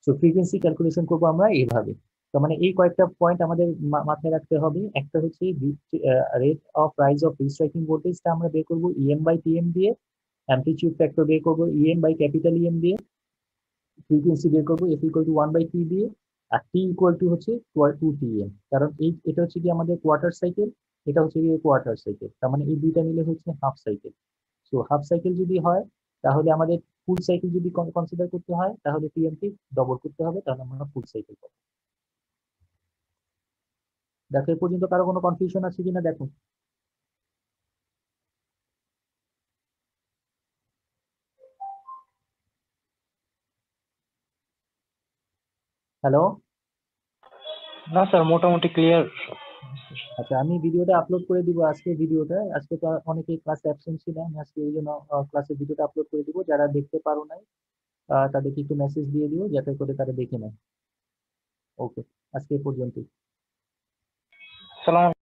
সো ফ্রিকোয়েন্সি ক্যালকুলেশন করবো আমরা এইভাবে। তার মানে এই কয়েকটা পয়েন্ট আমাদের মাথায় রাখতে হবে। একটা হচ্ছে rate of rise of restriking ভোল্টেজটা আমরা বের করবো ইএম বাই টিএম দিয়ে। অ্যামপ্লিটিউড ফ্যাক্টর বের করবো ইএম বাই ক্যাপিটাল ইএম দিয়ে। ফ্রিকোয়েন্সি বের করবো এফ ইকুয়াল টু 1/t দিয়ে। আর টি ইকুয়াল টু হচ্ছে 2tm, কারণ এটা হচ্ছে কি আমাদের কোয়ার্টার সাইকেল, এটা হচ্ছে কি কোয়ার্টার সাইকেল। তার মানে এই দুইটা মিলে হচ্ছে half cycle. So half cycle যদি হয়, তাহলে আমাদের ফুল সাইকেল যদি কনসিডার করতে হয়, তাহলে টিএম কে ডবল করতে হবে, তাহলে আমরা ফুল সাইকেল পাবো। দেখো, এ পর্যন্ত কারো কোনো কনফিউশন আছে কিনা দেখো। হ্যালো। না স্যার, মোটামুটি ক্লিয়ার। আচ্ছা, আমি ভিডিওটা আপলোড করে দিব আজকে। ভিডিওটা আজকে তো অনেকেই ক্লাসে অ্যাবসেন্ট ছিল, আমি আজকে এই জন্য ক্লাসের ভিডিওটা আপলোড করে দিব। যারা দেখতে পারো নাই, তাদেরকে একটু মেসেজ দিয়ে দিও যাতে করে তারা দেখে নেয়। ওকে, আজকে এ পর্যন্ত। সালাম।